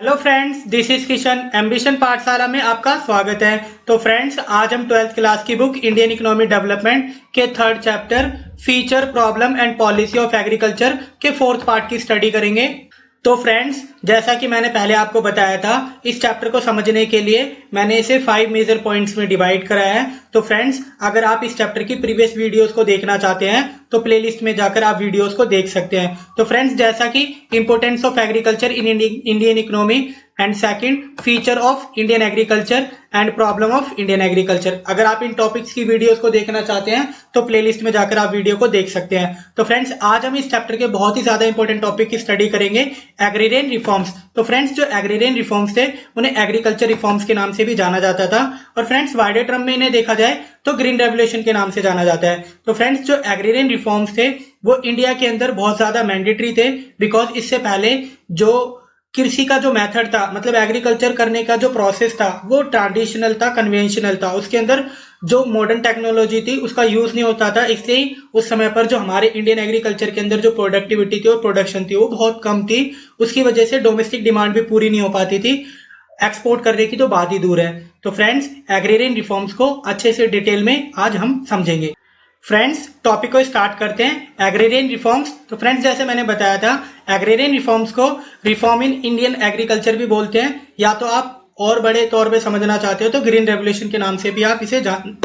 Hello friends, this is Kishan. Ambition पाठशाला में आपका स्वागत है। तो फ्रेंड्स, आज हम 12th क्लास की बुक इंडियन इकोनॉमी डेवलपमेंट के 3rd chapter feature, problem and policy of agriculture के 4th पार्ट की स्टडी करेंगे। तो फ्रेंड्स, जैसा कि मैंने पहले आपको बताया था, इस चैप्टर को समझने के लिए मैंने इसे 5 मेजर पॉइंट्स में डिवाइड करा है। तो फ्रेंड्स, अगर आप इस चैप्टर की प्रीवियस वीडियोस को देखना चाहते हैं तो प्लेलिस्ट में जाकर आप वीडियोस को देख सकते हैं। तो फ्रेंड्स, जैसा कि importance of agriculture in Indian economy and second feature of Indian agriculture and problem of Indian agriculture, अगर आप इन टॉपिक्स की वीडियोस को देखना चाहते हैं तो प्लेलिस्ट में जाकर आप वीडियो को देख सकते हैं। तो फ्रेंड्स, आज हम इस चैप्टर के बहुत ही ज्यादा इंपॉर्टेंट टॉपिक की स्टडी करेंगे, एग्रीरियन रिफॉर्म्स। तो फ्रेंड्स, जो एग्रीरियन रिफॉर्म्स थे उन्हें एग्रीकल्चर रिफॉर्म्स के नाम से भी जाना जाता था, और फ्रेंड्स वाइडर टर्म में इन्हें देखा जाए तो ग्रीन रेवोल्यूशन के नाम से जाना जाता है। तो फ्रेंड्स, जो एग्रीरियन रिफॉर्म्स थे वो इंडिया के अंदर बहुत ज्यादा मैंडेटरी थे, बिकॉज इससे पहले जो कृषि का जो मेथड था, मतलब एग्रीकल्चर करने का जो प्रोसेस था, वो ट्रेडिशनल था, कन्वेंशनल था। उसके अंदर जो मॉडर्न टेक्नोलॉजी थी उसका यूज नहीं होता था। इसलिए उस समय पर जो हमारे इंडियन एग्रीकल्चर के अंदर जो प्रोडक्टिविटी थी और प्रोडक्शन थी वो बहुत कम थी। उसकी वजह से डोमेस्टिक डिमांड भी पूरी नहीं हो पाती थी, एक्सपोर्ट करने की तो बात ही दूर है। तो फ्रेंड्स, एग्रीरियन रिफॉर्म्स को अच्छे से डिटेल में आज हम समझेंगे। फ्रेंड्स, टॉपिक को स्टार्ट करते हैं, एग्रेरियन रिफॉर्म्स। तो फ्रेंड्स, जैसे मैंने बताया था, एग्रेरियन रिफॉर्म्स को रिफॉर्म इन इंडियन एग्रीकल्चर भी बोलते हैं, या तो आप और बड़े तौर पे समझना चाहते हो तो ग्रीन रेवोल्यूशन के नाम से भी आप इसे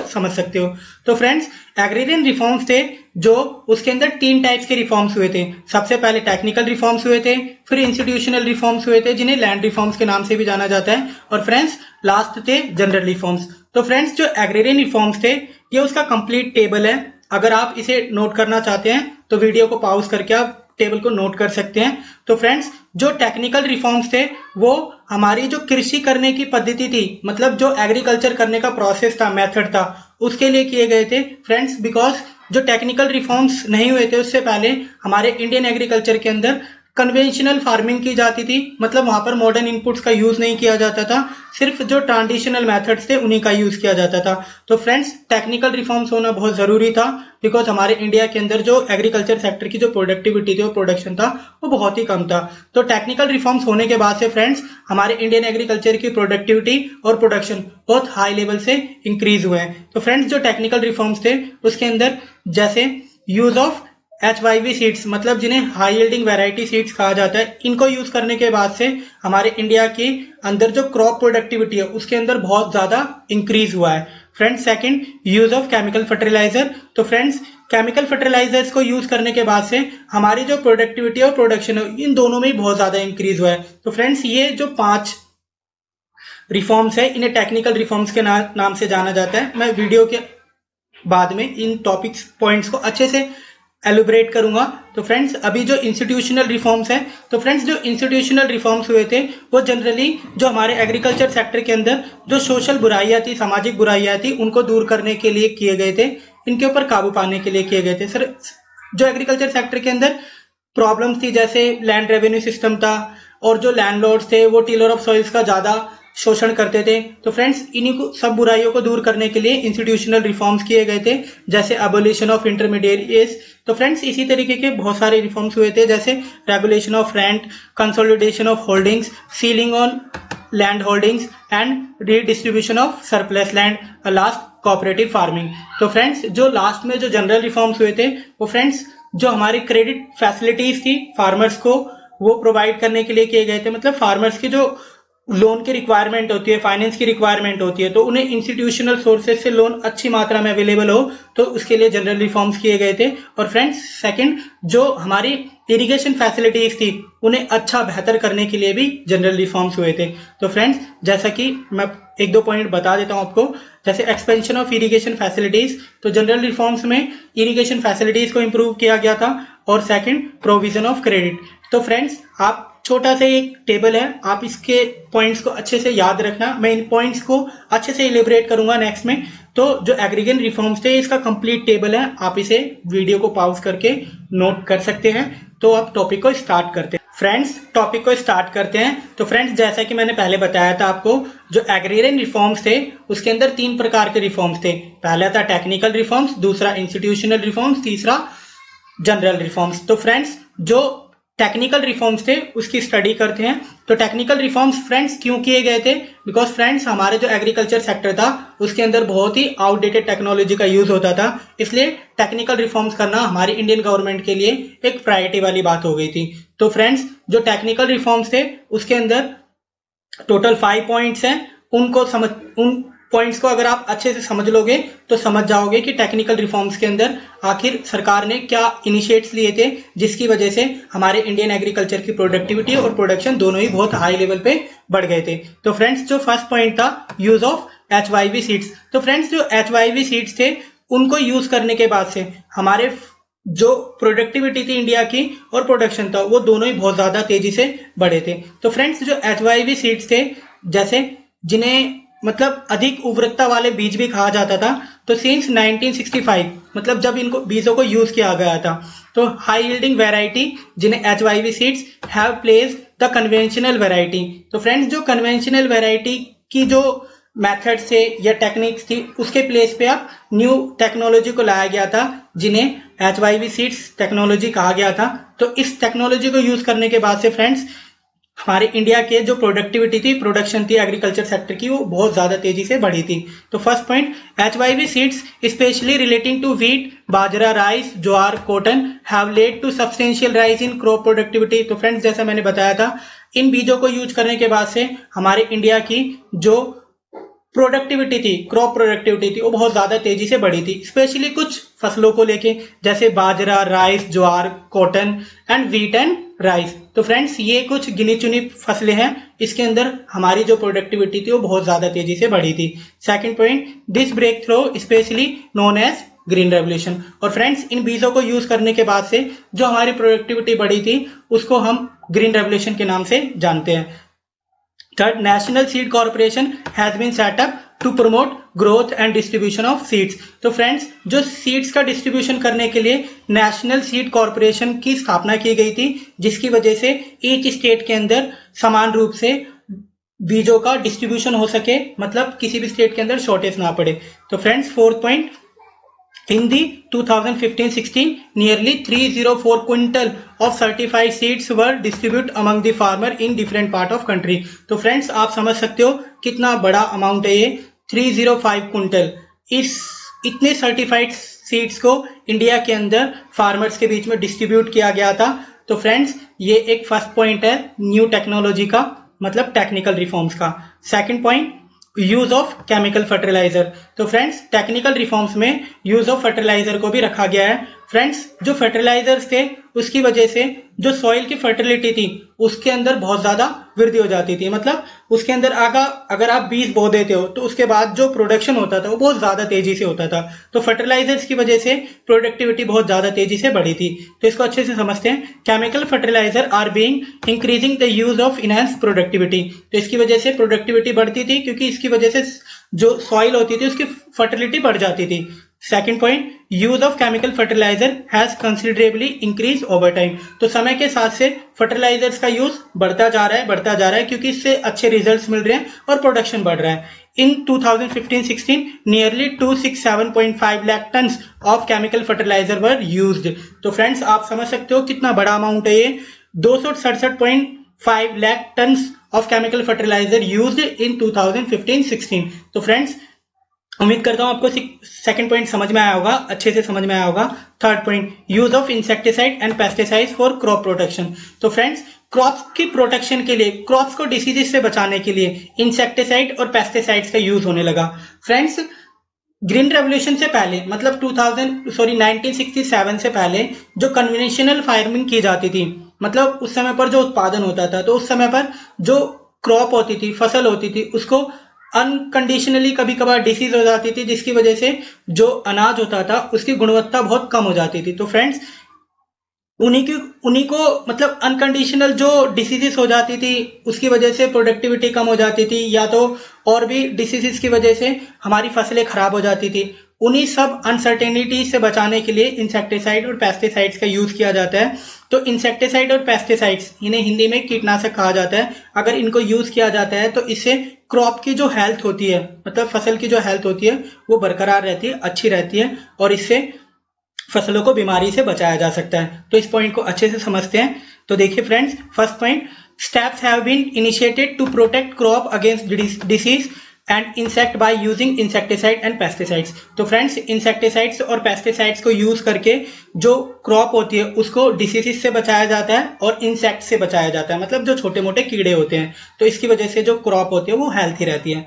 समझ सकते हो। तो फ्रेंड्स, एग्रेरियन रिफॉर्म्स थे जो उसके अंदर 3 टाइप्स के रिफॉर्म्स हुए थे। सबसे पहले टेक्निकल रिफॉर्म्स हुए थे, फिर इंस्टीट्यूशनल रिफॉर्म्स हुए थे जिन्हें लैंड रिफॉर्म्स के नाम से भी जाना जाता है, और फ्रेंड्स लास्ट थे जनरल रिफॉर्म्स। तो फ्रेंड्स, जो एग्रेरियन रिफॉर्म्स थे ये उसका कंप्लीट टेबल है। अगर आप इसे नोट करना चाहते हैं तो वीडियो को पॉज करके आप टेबल को नोट कर सकते हैं। तो फ्रेंड्स, जो टेक्निकल रिफॉर्म्स थे वो हमारी जो कृषि करने की पद्धति थी, मतलब जो एग्रीकल्चर करने का प्रोसेस था, मेथड था, उसके लिए किए गए थे। फ्रेंड्स, बिकॉज जो टेक्निकल रिफॉर्म्स नहीं हुए थे उससे पहले हमारे इंडियन एग्रीकल्चर के अंदर कन्वेंशनल फार्मिंग की जाती थी, मतलब वहां पर मॉडर्न इनपुट्स का यूज नहीं किया जाता था, सिर्फ जो ट्रेडिशनल मेथड्स थे उन्हीं का यूज किया जाता था। तो फ्रेंड्स, टेक्निकल रिफॉर्म्स होना बहुत जरूरी था, बिकॉज हमारे इंडिया के अंदर जो एग्रीकल्चर सेक्टर की जो प्रोडक्टिविटी थी और प्रोडक्शन था वो बहुत ही कम था। तो टेक्निकल रिफॉर्म्स होने के बाद से फ्रेंड्स हमारे इंडियन एग्रीकल्चर की प्रोडक्टिविटी और प्रोडक्शन बहुत हाई लेवल से इंक्रीज हुए हैं। तो फ्रेंड्स, जो टेक्निकल रिफॉर्म्स थे उसके अंदर जैसे यूज ऑफ HYV सीड्स, मतलब जिन्हें हाई यील्डिंग वैरायटी सीड्स कहा जाता है, इनको यूज करने के बाद से हमारे इंडिया के अंदर जो क्रॉप प्रोडक्टिविटी है उसके अंदर बहुत ज्यादा इंक्रीज हुआ है। Friends, second, use of chemical fertiliser. तो फ्रेंड्स, केमिकल फर्टिलाइजर्स को यूज करने के बाद से हमारी जो प्रोडक्टिविटी और प्रोडक्शन है इन दोनों में ही बहुत ज्यादा इंक्रीज हुआ है। तो फ्रेंड्स, ये जो 5 रिफॉर्म्स है इन्हें टेक्निकल रिफॉर्म्स के नाम से जाना जाता है। मैं वीडियो के बाद में इन टॉपिक्स पॉइंट्स को अच्छे से एलुब्रेट करूंगा। तो फ्रेंड्स, अभी जो इंस्टीट्यूशनल रिफॉर्म्स हैं, तो फ्रेंड्स जो इंस्टीट्यूशनल रिफॉर्म्स हुए थे वो जनरली जो हमारे एग्रीकल्चर सेक्टर के अंदर जो सोशल बुराइयां थी, सामाजिक बुराइयां थी, उनको दूर करने के लिए किए गए थे, इनके ऊपर काबू पाने के लिए किए गए थे। सर, जो एग्रीकल्चर सेक्टर के अंदर प्रॉब्लम्स थी, जैसे लैंड रेवेन्यू सिस्टम था, और जो लैंडलॉर्ड्स थे वो टिलर ऑफ सॉइल्स का ज्यादा शोषण करते थे। तो फ्रेंड्स, इन्हीं को सब बुराइयों को दूर करने के लिए इंस्टीट्यूशनल रिफॉर्म्स किए गए थे, जैसे एबोलिशन ऑफ इंटरमीडिएट। तो फ्रेंड्स, इसी तरीके के बहुत सारे रिफॉर्म्स हुए थे, जैसे regulation of rent, consolidation of holdings, ceiling on land holdings and redistribution of surplus land, last cooperative farming. तो फ्रेंड्स, जो लास्ट में जो जनरल रिफॉर्म्स हुए थे वो फ्रेंड्स जो हमारी क्रेडिट फैसिलिटीज थी फार्मर्स को वो प्रोवाइड करने के लिए किए गए थे। मतलब फार्मर्स की जो लोन की रिक्वायरमेंट होती है, फाइनेंस की रिक्वायरमेंट होती है, तो उन्हें इंस्टीट्यूशनल सोर्सेज से लोन अच्छी मात्रा में अवेलेबल हो, तो उसके लिए जनरल रिफॉर्म्स किए गए थे। और फ्रेंड्स, सेकंड, जो हमारी इरिगेशन फैसिलिटीज थी उन्हें अच्छा बेहतर करने के लिए भी जनरल रिफॉर्म्स हुए थे। तो फ्रेंड्स, जैसा कि मैं 1-2 पॉइंट बता देता हूं आपको, जैसे एक्सपेंशन ऑफ इरिगेशन फैसिलिटीज, तो जनरल रिफॉर्म्स में इरिगेशन फैसिलिटीज को इंप्रूव किया गया था, और सेकंड, प्रोविजन ऑफ क्रेडिट। तो फ्रेंड्स, आप छोटा सा एक टेबल है, आप इसके पॉइंट्स को अच्छे से याद रखना, मैं इन पॉइंट्स को अच्छे से इलेबरेट करूंगा नेक्स्ट में। तो जो एग्रीगेन रिफॉर्म्स थे इसका कंप्लीट टेबल है, आप इसे वीडियो को पॉज करके नोट कर सकते हैं। तो अब टॉपिक को स्टार्ट करते हैं। फ्रेंड्स, टॉपिक को स्टार्ट करते हैं। तो फ्रेंड्स, जैसा कि मैंने पहले बताया था आपको, जो एग्रीरियन रिफॉर्म्स थे उसके अंदर 3 प्रकार के रिफॉर्म्स थे। पहला था टेक्निकल रिफॉर्म्स, दूसरा इंस्टीट्यूशनल रिफॉर्म्स, तीसरा जनरल रिफॉर्म्स। तो फ्रेंड्स, जो टेक्निकल रिफॉर्म्स थे उसकी स्टडी करते हैं। तो टेक्निकल रिफॉर्म्स फ्रेंड्स क्यों किए गए थे? बिकॉज फ्रेंड्स हमारे जो एग्रीकल्चर सेक्टर था उसके अंदर बहुत ही आउटडेटेड टेक्नोलॉजी का यूज होता था, इसलिए टेक्निकल रिफॉर्म्स करना हमारी इंडियन गवर्नमेंट के लिए एक प्रायोरिटी वाली बात हो गई थी। तो फ्रेंड्स जो टेक्निकल रिफॉर्म्स थे उसके अंदर टोटल 5 पॉइंट्स हैं। उन पॉइंट्स को अगर आप अच्छे से समझ लोगे तो समझ जाओगे कि टेक्निकल रिफॉर्म्स के अंदर आखिर सरकार ने क्या इनिशिएट्स लिए थे जिसकी वजह से हमारे इंडियन एग्रीकल्चर की प्रोडक्टिविटी और प्रोडक्शन दोनों ही बहुत हाई लेवल पे बढ़ गए थे। तो फ्रेंड्स जो फर्स्ट पॉइंट था यूज ऑफ HYV सीड्स। तो फ्रेंड्स जो HYV सीड्स थे उनको यूज करने के बाद से हमारे जो प्रोडक्टिविटी थी इंडिया की और प्रोडक्शन था वो दोनों ही बहुत ज्यादा तेजी से बढ़े थे। तो फ्रेंड्स जो HYV सीड्स थे जैसे जिन्हें मतलब अधिक उर्वरकता वाले बीज भी कहा जाता था, तो सिंस 1965 मतलब जब इनको बीजों को यूज किया गया था तो हाई यील्डिंग वैरायटी जिन्हें HYV seeds have placed the conventional variety. तो फ्रेंड्स जो कन्वेंशनल वैरायटी की जो मेथड्स थे या टेक्निक्स थी उसके प्लेस पे अब न्यू टेक्नोलॉजी को लाया गया था जिन्हें HYV सीड्स टेक्नोलॉजी कहा गया था। तो इस टेक्नोलॉजी को यूज करने के बाद से फ्रेंड्स हमारे इंडिया के जो प्रोडक्टिविटी थी, प्रोडक्शन थी एग्रीकल्चर सेक्टर की, वो बहुत ज्यादा तेजी से बढ़ी थी। तो first point, HYV seeds specially relating to wheat, bajra, rice, jowar, cotton have led to substantial rise in crop productivity. तो फ्रेंड्स जैसा मैंने बताया था इन बीजों को यूज करने के बाद से हमारे इंडिया की जो प्रोडक्टिविटी थी, क्रॉप प्रोडक्टिविटी थी, वो बहुत ज्यादा तेजी से बढ़ी थी, स्पेशली कुछ फसलों को लेके जैसे बाजरा, rice, jowar, cotton and wheat and rice. तो फ्रेंड्स ये कुछ गिनी चुनी फसलें हैं, इसके अंदर हमारी जो प्रोडक्टिविटी थी वो बहुत ज्यादा तेजी से बढ़ी थी। Second point, this breakthrough specially known as green revolution. और फ्रेंड्स इन बीजों को यूज करने के बाद से जो हमारी प्रोडक्टिविटी बढ़ी थी उसको हम ग्रीन रेवोल्यूशन के नाम से जानते हैं। Third, national seed corporation has been set up to promote growth and distribution of seeds. तो फ्रेंड्स जो सीड्स का डिस्ट्रीब्यूशन करने के लिए नेशनल सीड कॉर्पोरेशन की स्थापना की गई थी, जिसकी वजह से ईच स्टेट के अंदर समान रूप से बीजों का डिस्ट्रीब्यूशन हो सके, मतलब किसी भी स्टेट के अंदर शॉर्टेज ना पड़े। तो friends fourth point, in the 2015-16 nearly 304 quintal of certified seeds were distributed among the farmer in different part of country। तो फ्रेंड्स आप समझ सकते हो कितना बड़ा अमाउंट है ये 305 क्विंटल। इस इतने सर्टिफाइड सीड्स को इंडिया के अंदर फार्मर्स के बीच में डिस्ट्रीब्यूट किया गया था। तो फ्रेंड्स ये एक फर्स्ट पॉइंट है न्यू टेक्नोलॉजी का, मतलब टेक्निकल रिफॉर्म्स का। Second point, use of chemical fertiliser. तो फ्रेंड्स टेक्निकल रिफॉर्म्स में यूज ऑफ फर्टिलाइजर को भी रखा गया है। फ्रेंड्स जो फर्टिलाइजर्स थे उसकी वजह से जो सॉइल की फर्टिलिटी थी उसके अंदर बहुत ज्यादा वृद्धि हो जाती थी, मतलब उसके अंदर अगर आप बीज बो देते हो तो उसके बाद जो प्रोडक्शन होता था वो बहुत ज्यादा तेजी से होता था। तो फर्टिलाइजर्स की वजह से प्रोडक्टिविटी बहुत ज्यादा तेजी से बढ़ी थी। तो इसको अच्छे से समझते हैं। Chemical fertiliser are being increasing the use of enhance productivity. तो इसकी वजह से प्रोडक्टिविटी बढ़ती थी क्योंकि इसकी वजह से जो सॉइल होती थी उसकी फर्टिलिटी बढ़ जाती थी। Second point, use of chemical fertiliser has considerably increase over time. तो समय के साथ से फर्टिलाइजर्स का यूज बढ़ता जा रहा है क्योंकि इससे अच्छे रिजल्ट्स मिल रहे हैं और प्रोडक्शन बढ़ रहा है। In 2015-16 nearly 267.5 lakh tonnes of chemical fertiliser were used. तो फ्रेंड्स आप समझ सकते हो कितना बड़ा अमाउंट है ये, 267.5 lakh tonnes of chemical fertiliser used in 2015-16। तो फ्रेंड्स उम्मीद करता हूं आपको सेकंड पॉइंट समझ में आया होगा, अच्छे से समझ में आया होगा। Third point, use of insecticide and pesticides for crop protection. तो फ्रेंड्स क्रॉप्स की प्रोटेक्शन के लिए, क्रॉप्स को डिसीजेस से बचाने के लिए इंसेक्टिसाइड और पेस्टिसाइड्स का यूज होने लगा। फ्रेंड्स ग्रीन रेवोल्यूशन से पहले, मतलब 1967 से पहले जो कन्वेंशनल फार्मिंग की जाती थी, मतलब उस समय पर जो उत्पादन होता था, तो उस समय पर जो क्रॉप होती थी, फसल होती थी, उसको अनकंडीशनली कभी कभार डिसीज हो जाती थी, जिसकी वजह से जो अनाज होता था उसकी गुणवत्ता बहुत कम हो जाती थी। तो फ्रेंड्स उन्हीं को मतलब अनकंडीशनल जो डिसीजेस हो जाती थी उसकी वजह से प्रोडक्टिविटी कम हो जाती थी, या तो और भी डिसीजेस की वजह से हमारी फसलें खराब हो जाती थी। उन्हीं सब अनसर्टेनिटी से बचाने के लिए इंसेक्टिसाइड और पेस्टिसाइड्स का यूज किया जाता है। तो इंसेक्टिसाइड और पेस्टिसाइड्स, इन्हें हिंदी में कीटनाशक कहा जाता है, अगर इनको यूज किया जाता है तो इससे क्रॉप की जो हेल्थ होती है, मतलब फसल की जो हेल्थ होती है वो बरकरार रहती है, अच्छी रहती है, और इससे फसलों को बीमारी से बचाया जा सकता है। तो इस पॉइंट को अच्छे से समझते हैं। तो देखिए friends, first point, steps have been initiated to protect crop against disease and insect by using insecticide and pesticides. तो फ्रेंड्स, इंसेक्टिसाइड्स और पेस्टिसाइड्स को यूज करके जो क्रॉप होती है उसको डिसीजेस से बचाया जाता है और इंसेक्ट से बचाया जाता है, मतलब जो छोटे मोटे कीड़े होते हैं। तो इसकी वजह से जो क्रॉप होती है वो हेल्थी रहती है।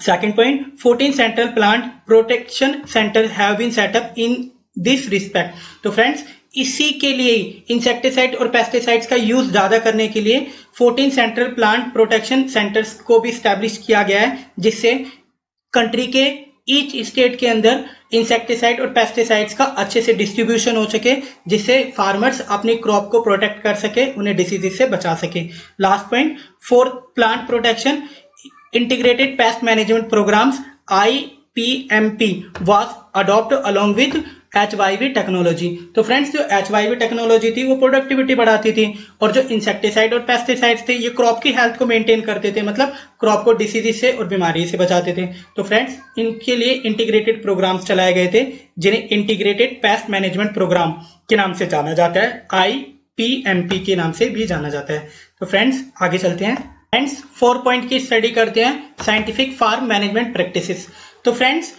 Second point, 14 central plant protection centre have been set up in this respect. तो फ्रेंड्स, इसी के लिए इंसेक्टिसाइड और पेस्टिसाइड्स का यूज ज्यादा करने के लिए 14 सेंट्रल प्लांट प्रोटेक्शन सेंटर्स को भी स्टैब्लिश किया गया है, जिससे कंट्री के ईच स्टेट के अंदर इंसेक्टिसाइड और पेस्टिसाइड्स का अच्छे से डिस्ट्रीब्यूशन हो सके, जिससे फार्मर्स अपनी क्रॉप को प्रोटेक्ट कर सके, उन्हें डिसीजेस से बचा सके। Last point, fourth, plant protection integrated pest management programmes IPMP was adopted along with HYV technology. तो फ्रेंड्स, जो HYV टेक्नोलॉजी थी वो प्रोडक्टिविटी बढ़ाती थी, और जो इंसेक्टिसाइड और पेस्टिसाइड्स थे ये क्रॉप की हेल्थ को मेंटेन करते थे, मतलब क्रॉप को डिसीज से और बीमारी से बचाते थे। तो फ्रेंड्स, इनके लिए इंटीग्रेटेड प्रोग्राम्स चलाए गए थे, जिन्हें इंटीग्रेटेड पेस्ट मैनेजमेंट प्रोग्राम के नाम से जाना जाता है, IPMP के नाम से भी जाना जाता है। तो फ्रेंड्स, आगे चलते हैं। फ्रेंड्स, 4 पॉइंट की स्टडी करते हैं, साइंटिफिक फार्म मैनेजमेंट प्रैक्टिसेस। तो फ्रेंड्स,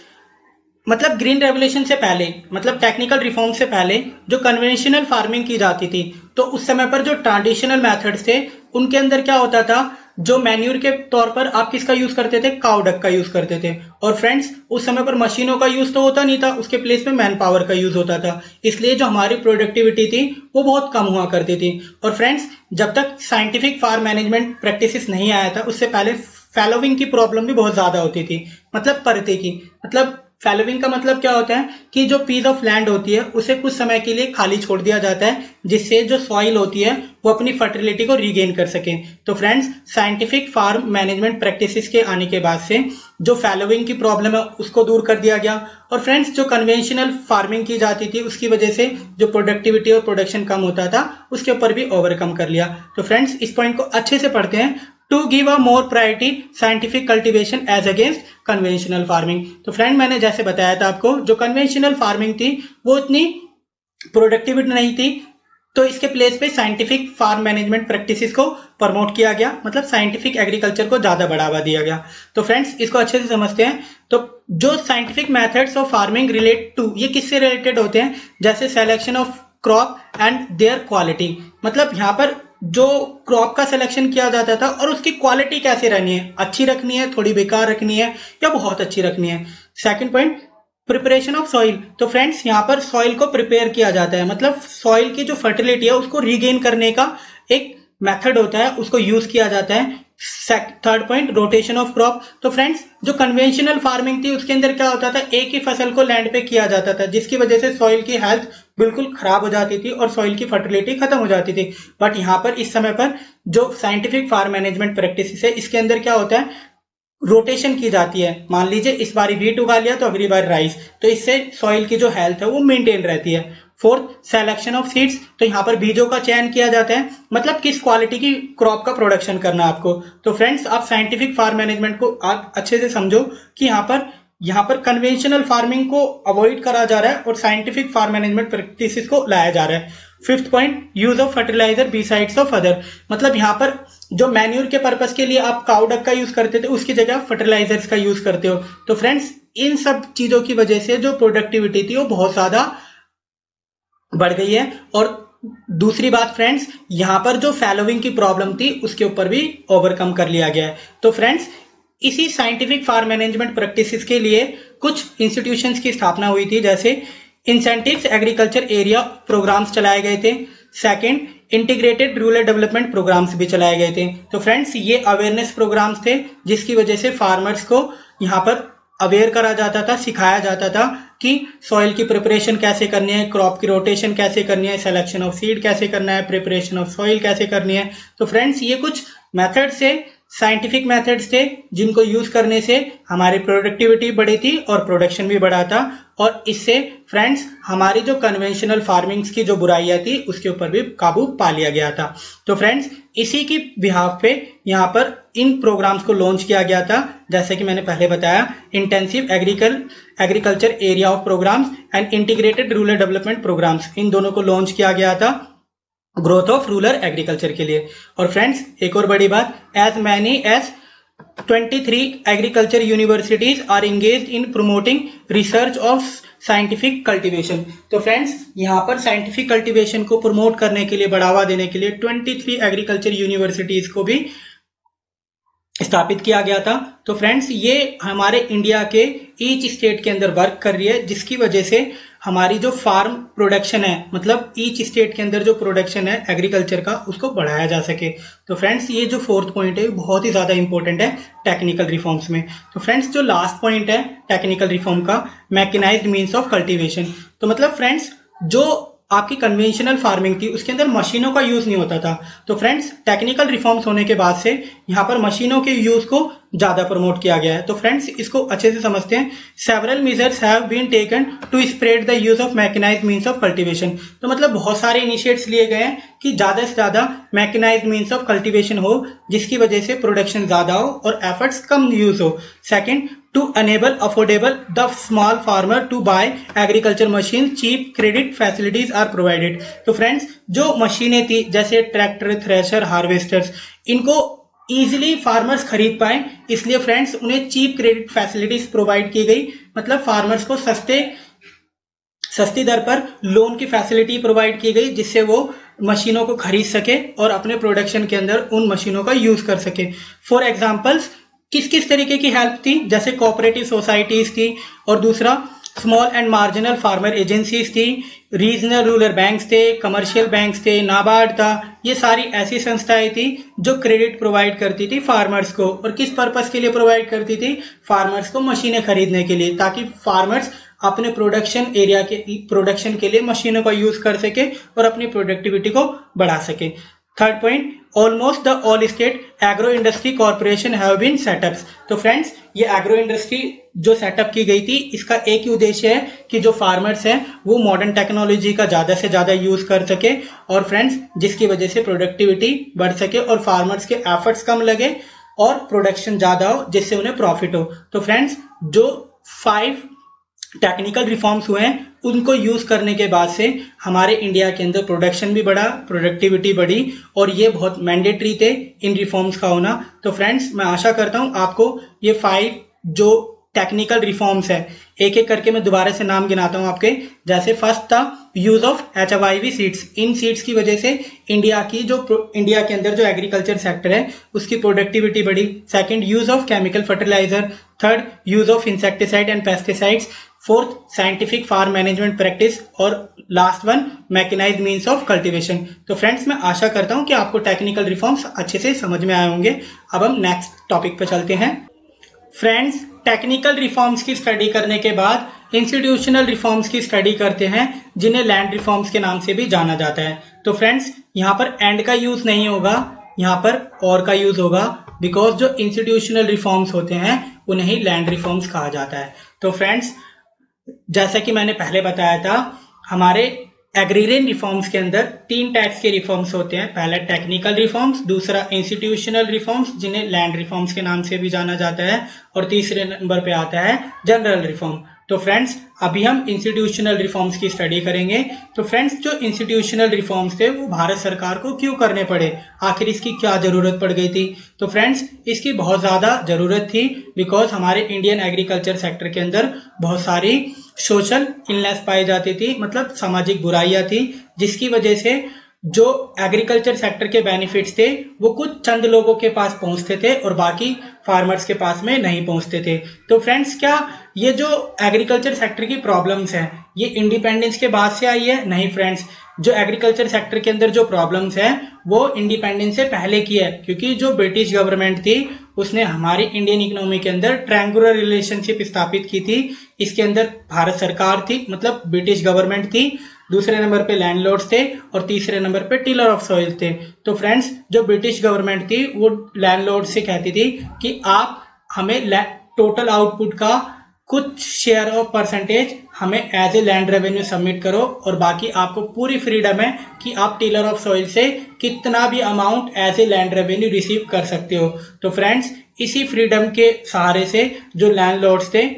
मतलब ग्रीन रेवोल्यूशन से पहले, मतलब टेक्निकल रिफॉर्म से पहले जो कन्वेंशनल फार्मिंग की जाती थी, तो उस समय पर जो ट्रेडिशनल मेथड्स थे उनके अंदर क्या होता था, जो मैन्यूर के तौर पर आप किसका यूज करते थे, काउ डक का यूज करते थे। और फ्रेंड्स, उस समय पर मशीनों का यूज तो होता नहीं था, उसके प्लेस में मैन पावर का यूज होता था, इसलिए जो हमारी प्रोडक्टिविटी थी वो बहुत कम हुआ करती थी। और फ्रेंड्स, जब तक साइंटिफिक फार्म मैनेजमेंट प्रैक्टिसेस नहीं आया था, उससे पहले फैलोविंग की प्रॉब्लम भी बहुत ज्यादा होती थी, मतलब परते की। मतलब फैलोविंग का मतलब क्या होता है कि जो पीस ऑफ लैंड होती है उसे कुछ समय के लिए खाली छोड़ दिया जाता है, जिससे जो सॉइल होती है वो अपनी फर्टिलिटी को रीगेन कर सके। तो friends, scientific farm management practices के आने के बाद से जो फैलोविंग की प्रॉब्लम है उसको दूर कर दिया गया। और फ्रेंड्स, जो कन्वेंशनल फार्मिंग की जाती थी उसकी वजह से जो प्रोडक्टिविटी और प्रोडक्शन कम होता था उसके ऊपर भी ओवरकम कर लिया। तो फ्रेंड्स, इस पॉइंट को अच्छे से पढ़ते हैं। To give a more priority scientific cultivation as against conventional farming. तो फ्रेंड, मैंने जैसे बताया था आपको, जो कन्वेंशनल फार्मिंग थी वो इतनी प्रोडक्टिविटी नहीं थी, तो इसके प्लेस पे साइंटिफिक फार्म मैनेजमेंट प्रैक्टिसेस को प्रमोट किया गया, मतलब साइंटिफिक एग्रीकल्चर को ज्यादा बढ़ावा दिया गया। तो फ्रेंड्स, इसको अच्छे से समझते हैं। तो जो scientific methods of farming relate to, ये किससे रिलेटेड होते हैं, जैसे selection of crop and their quality, मतलब यहाँ पर जो क्रॉप का सिलेक्शन किया जाता था और उसकी क्वालिटी कैसे रहनी है, अच्छी रखनी है, थोड़ी बेकार रखनी है, या बहुत अच्छी रखनी है। Second point, preparation of soil. तो फ्रेंड्स, यहाँ पर सॉइल को प्रिपेयर किया जाता है, मतलब सॉइल की जो फर्टिलिटी है उसको रीगेन करने का एक मेथड होता है, उसको यूज किया जाता है। Third point, rotation of crop. तो फ्रेंड्स, जो कन्वेंशनल फार्मिंग थी उसके अंदर क्या होता था, एक ही फसल को लैंड पे किया जाता था, जिसकी वजह से सॉइल की हेल्थ बिल्कुल खराब हो जाती थी और सॉइल की फर्टिलिटी खत्म हो जाती थी। बट यहाँ पर इस समय पर जो साइंटिफिक फार्म मैनेजमेंट प्रैक्टिस है, इसके अंदर क्या होता है, रोटेशन की जाती है। मान लीजिए इस बार व्हीट उगा लिया तो अगली बार राइस, तो इससे सॉइल की जो हेल्थ है वो मेंटेन रहती है। Fourth, selection of seeds. तो यहाँ पर बीजों का चयन किया जाता है, मतलब किस क्वालिटी की क्रॉप का प्रोडक्शन करना है आपको। तो फ्रेंड्स, आप साइंटिफिक फार्म मैनेजमेंट को आप अच्छे से समझो कि यहाँ पर कन्वेंशनल फार्मिंग को अवॉइड करा जा रहा है और साइंटिफिक फार्म मैनेजमेंट प्रैक्टिसेस को लाया जा रहा है। Fifth point, use of fertiliser besides of other. मतलब यहाँ पर जो मैन्यूर के पर्पस के लिए आप काउ डक का यूज करते थे उसकी जगह फर्टिलाइजर्स का यूज करते हो। तो फ्रेंड्स, इन सब चीजों की वजह से जो प्रोडक्टिविटी थी वो बहुत ज्यादा बढ़ गई है। और दूसरी बात फ्रेंड्स, यहाँ पर जो फैलोविंग की प्रॉब्लम थी उसके ऊपर भी ओवरकम कर लिया गया है। तो फ्रेंड्स, इसी साइंटिफिक फार्म मैनेजमेंट प्रैक्टिसेस के लिए कुछ इंस्टीट्यूशंस की स्थापना हुई थी, जैसे इंसेंटिव्स एग्रीकल्चर एरिया प्रोग्राम्स चलाए गए थे। Second, integrated rural development programmes भी चलाए गए थे। तो फ्रेंड्स, ये अवेयरनेस प्रोग्राम्स थे जिसकी वजह से फार्मर्स को यहाँ पर अवेयर करा जाता था, सिखाया जाता था कि सॉइल की प्रिपरेशन कैसे करनी है, क्रॉप की रोटेशन कैसे करनी है, सिलेक्शन ऑफ सीड कैसे करना है, प्रिपरेशन ऑफ सॉइल कैसे करनी है। तो फ्रेंड्स, ये कुछ मेथड्स थे, साइंटिफिक मेथड्स थे, जिनको यूज करने से हमारी प्रोडक्टिविटी बढ़ी थी और प्रोडक्शन भी बढ़ा था, और इससे फ्रेंड्स हमारी जो कन्वेंशनल फार्मिंग्स की जो बुराइयां थी उसके ऊपर भी काबू पा लिया गया था। तो फ्रेंड्स, इसी की बिहाफ पे यहाँ पर इन प्रोग्राम्स को लॉन्च किया गया था, जैसे कि मैंने पहले बताया, intensive agriculture area of programmes and integrated rural development programmes, इन दोनों को लॉन्च किया गया था। ग्रोथ ऑफ रूरल एग्रीकल्चर के लिए। और फ्रेंड्स एक और बड़ी बात, as many as 23 agriculture universities are engaged in promoting research of scientific cultivation. तो फ्रेंड्स यहाँ पर साइंटिफिक कल्टीवेशन को प्रमोट करने के लिए, बढ़ावा देने के लिए 23 एग्रीकल्चर यूनिवर्सिटीज को भी स्थापित किया गया था। तो फ्रेंड्स ये हमारे इंडिया के ईच स्टेट के अंदर वर्क कर रही है, जिसकी वजह से हमारी जो फार्म प्रोडक्शन है, मतलब ईच स्टेट के अंदर जो प्रोडक्शन है एग्रीकल्चर का, उसको बढ़ाया जा सके। तो फ्रेंड्स ये जो फोर्थ पॉइंट है बहुत ही ज़्यादा इंपॉर्टेंट है टेक्निकल रिफॉर्म्स में। तो फ्रेंड्स जो लास्ट पॉइंट है टेक्निकल रिफॉर्म का, मैकेनाइज्ड मीन्स ऑफ कल्टीवेशन। तो मतलब फ्रेंड्स जो आपकी कन्वेंशनल फार्मिंग थी उसके अंदर मशीनों का यूज नहीं होता था। तो फ्रेंड्स टेक्निकल रिफॉर्म्स होने के बाद से यहाँ पर मशीनों के यूज को ज्यादा प्रमोट किया गया है। तो फ्रेंड्स इसको अच्छे से समझते हैं। Several measures have been taken to spread the use of mechanised means of cultivation. तो मतलब बहुत सारे इनिशिएट्स लिए गए हैं कि ज्यादा से ज्यादा मैकेनाइज्ड मीन्स ऑफ कल्टीवेशन हो, जिसकी वजह से प्रोडक्शन ज्यादा हो और एफर्ट्स कम यूज हो। Second, to enable affordable the small farmer to buy agriculture machines, cheap credit facilities are provided। तो फ्रेंड्स जो मशीनें थी जैसे ट्रैक्टर, थ्रेशर, हार्वेस्टर्स, इनको इजीली फार्मर्स खरीद पाए, इसलिए फ्रेंड्स उन्हें चीप क्रेडिट फैसिलिटीज प्रोवाइड की गई। मतलब फार्मर्स को सस्ती दर पर लोन की फैसिलिटी प्रोवाइड की गई, जिससे वो मशीनों को खरीद सके और अपने प्रोडक्शन के अंदर उन मशीनों का यूज कर सके। फॉर एग्जाम्पल्स किस किस तरीके की हेल्प थी, जैसे कोऑपरेटिव सोसाइटीज थी, और दूसरा small and marginal farmer agencies थी, रीजनल रूरल बैंक्स थे, कमर्शियल बैंक्स थे, नाबार्ड था। ये सारी ऐसी संस्थाएं थी जो क्रेडिट प्रोवाइड करती थी फार्मर्स को। और किस पर्पस के लिए प्रोवाइड करती थी? फार्मर्स को मशीनें खरीदने के लिए, ताकि फार्मर्स अपने प्रोडक्शन के लिए मशीनों का यूज कर सके और अपनी प्रोडक्टिविटी को बढ़ा सके। Third point, almost the all state agro industry corporation have been setups. तो फ्रेंड्स ये एग्रो इंडस्ट्री जो सेटअप की गई थी, इसका एक ही उद्देश्य है कि जो फार्मर्स हैं वो मॉडर्न टेक्नोलॉजी का ज्यादा से ज्यादा यूज कर सके, और फ्रेंड्स जिसकी वजह से प्रोडक्टिविटी बढ़ सके और फार्मर्स के एफर्ट्स कम लगे और प्रोडक्शन ज्यादा हो, जिससे उन्हें प्रॉफिट हो। तो फ्रेंड्स जो 5 टेक्निकल रिफॉर्म्स हुए हैं उनको यूज करने के बाद से हमारे इंडिया के अंदर प्रोडक्शन भी बढ़ा, प्रोडक्टिविटी बढ़ी, और ये बहुत मैंडेटरी थे इन रिफॉर्म्स का होना। तो फ्रेंड्स मैं आशा करता हूं आपको ये 5 जो टेक्निकल रिफॉर्म्स है, एक एक करके मैं दोबारा से नाम गिनाता हूं आपके। जैसे फर्स्ट था use of HFIV seeds. In seeds की वजह से इंडिया के अंदर जो एग्रीकल्चर सेक्टर है उसकी प्रोडक्टिविटी बढ़ी। Second, use of chemical fertiliser. Third, use of insecticide and pesticides. Fourth, scientific farm management practice. और last one, mechanised means of cultivation. तो फ्रेंड्स मैं आशा करता हूं कि आपको टेक्निकल रिफॉर्म्स अच्छे से समझ में आए होंगे। अब हम नेक्स्ट टॉपिक पे चलते हैं। फ्रेंड्स टेक्निकल रिफॉर्म्स की स्टडी करने के बाद इंस्टीट्यूशनल रिफॉर्म्स की स्टडी करते हैं, जिन्हें लैंड रिफॉर्म्स के नाम से भी जाना जाता है। तो फ्रेंड्स यहाँ पर एंड का यूज नहीं होगा, यहाँ पर और का यूज होगा, बिकॉज जो इंस्टीट्यूशनल रिफॉर्म्स होते हैं उन्हें ही लैंड रिफॉर्म्स कहा जाता है। तो फ्रेंड्स जैसा कि मैंने पहले बताया था, हमारे एग्रीरियन रिफॉर्म्स के अंदर 3 टाइप्स के रिफॉर्म्स होते हैं। पहला टेक्निकल रिफॉर्म्स, दूसरा इंस्टीट्यूशनल रिफॉर्म्स जिन्हें लैंड रिफॉर्म्स के नाम से भी जाना जाता है, और तीसरे नंबर पे आता है जनरल रिफॉर्म। तो फ्रेंड्स अभी हम इंस्टीट्यूशनल रिफॉर्म्स की स्टडी करेंगे। तो फ्रेंड्स जो इंस्टीट्यूशनल रिफॉर्म्स थे वो भारत सरकार को क्यों करने पड़े, आखिर इसकी क्या जरूरत पड़ गई थी? तो फ्रेंड्स इसकी बहुत ज्यादा जरूरत थी, बिकॉज हमारे इंडियन एग्रीकल्चर सेक्टर के अंदर बहुत सारी सोशल इलनेस पाई जाती थी, मतलब सामाजिक बुराइयां थी, जिसकी वजह से जो एग्रीकल्चर सेक्टर के बेनिफिट्स थे वो कुछ चंद लोगों के पास पहुंचते थे और बाकी फार्मर्स के पास में नहीं पहुंचते थे। तो फ्रेंड्स क्या ये जो एग्रीकल्चर सेक्टर की प्रॉब्लम्स हैं ये इंडिपेंडेंस के बाद से आई है? नहीं फ्रेंड्स, जो एग्रीकल्चर सेक्टर के अंदर जो प्रॉब्लम्स हैं वो इंडिपेंडेंस से पहले की है, क्योंकि जो ब्रिटिश गवर्नमेंट थी उसने हमारी इंडियन इकोनॉमी के अंदर ट्रायंगुलर रिलेशनशिप स्थापित की थी। इसके अंदर भारत सरकार थी, मतलब ब्रिटिश गवर्नमेंट थी, दूसरे नंबर पे लैंडलॉर्ड्स थे, और तीसरे नंबर पे टिलर ऑफ सॉइल थे। तो फ्रेंड्स जो ब्रिटिश गवर्नमेंट थी वो लैंडलॉर्ड से कहती थी कि आप हमें टोटल आउटपुट का कुछ शेयर ऑफ परसेंटेज हमें as a land revenue submit करो, और बाकी आपको पूरी फ्रीडम है कि आप टिलर ऑफ सॉइल से कितना भी amount as a land revenue receive कर सकते हो। तो फ्रेंड्स इसी फ्रीडम के सहारे से जो लैंडलॉर्ड्स थे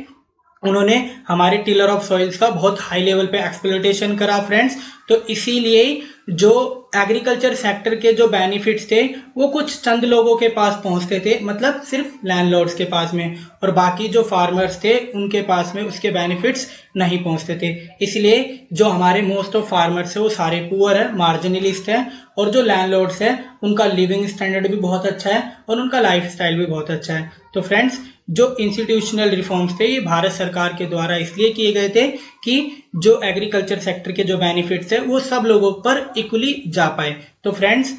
उन्होंने हमारे टिलर ऑफ सॉइल्स का बहुत हाई लेवल पे एक्सप्लॉयटेशन करा फ्रेंड्स। तो इसीलिए जो एग्रीकल्चर सेक्टर के जो बेनिफिट्स थे वो कुछ चंद लोगों के पास पहुंचते थे, मतलब सिर्फ लैंडलॉर्ड्स के पास में, और बाकी जो फार्मर्स थे उनके पास में उसके बेनिफिट्स नहीं पहुंचते थे। इसलिए जो हमारे मोस्ट ऑफ फार्मर्स है वो सारे पुअर है, मार्जिनलिस्ट है, और जो लैंडलॉर्ड्स है उनका लिविंग स्टैंडर्ड भी बहुत अच्छा है और उनका लाइफ स्टाइल भी बहुत अच्छा है। तो फ्रेंड्स, जो इंस्टीट्यूशनल रिफॉर्म्स थे ये भारत सरकार के द्वारा इसलिए किए गए थे कि जो एग्रीकल्चर सेक्टर के जो बेनिफिट्स है वो सब लोगों पर इक्वली जा पाए। तो फ्रेंड्स,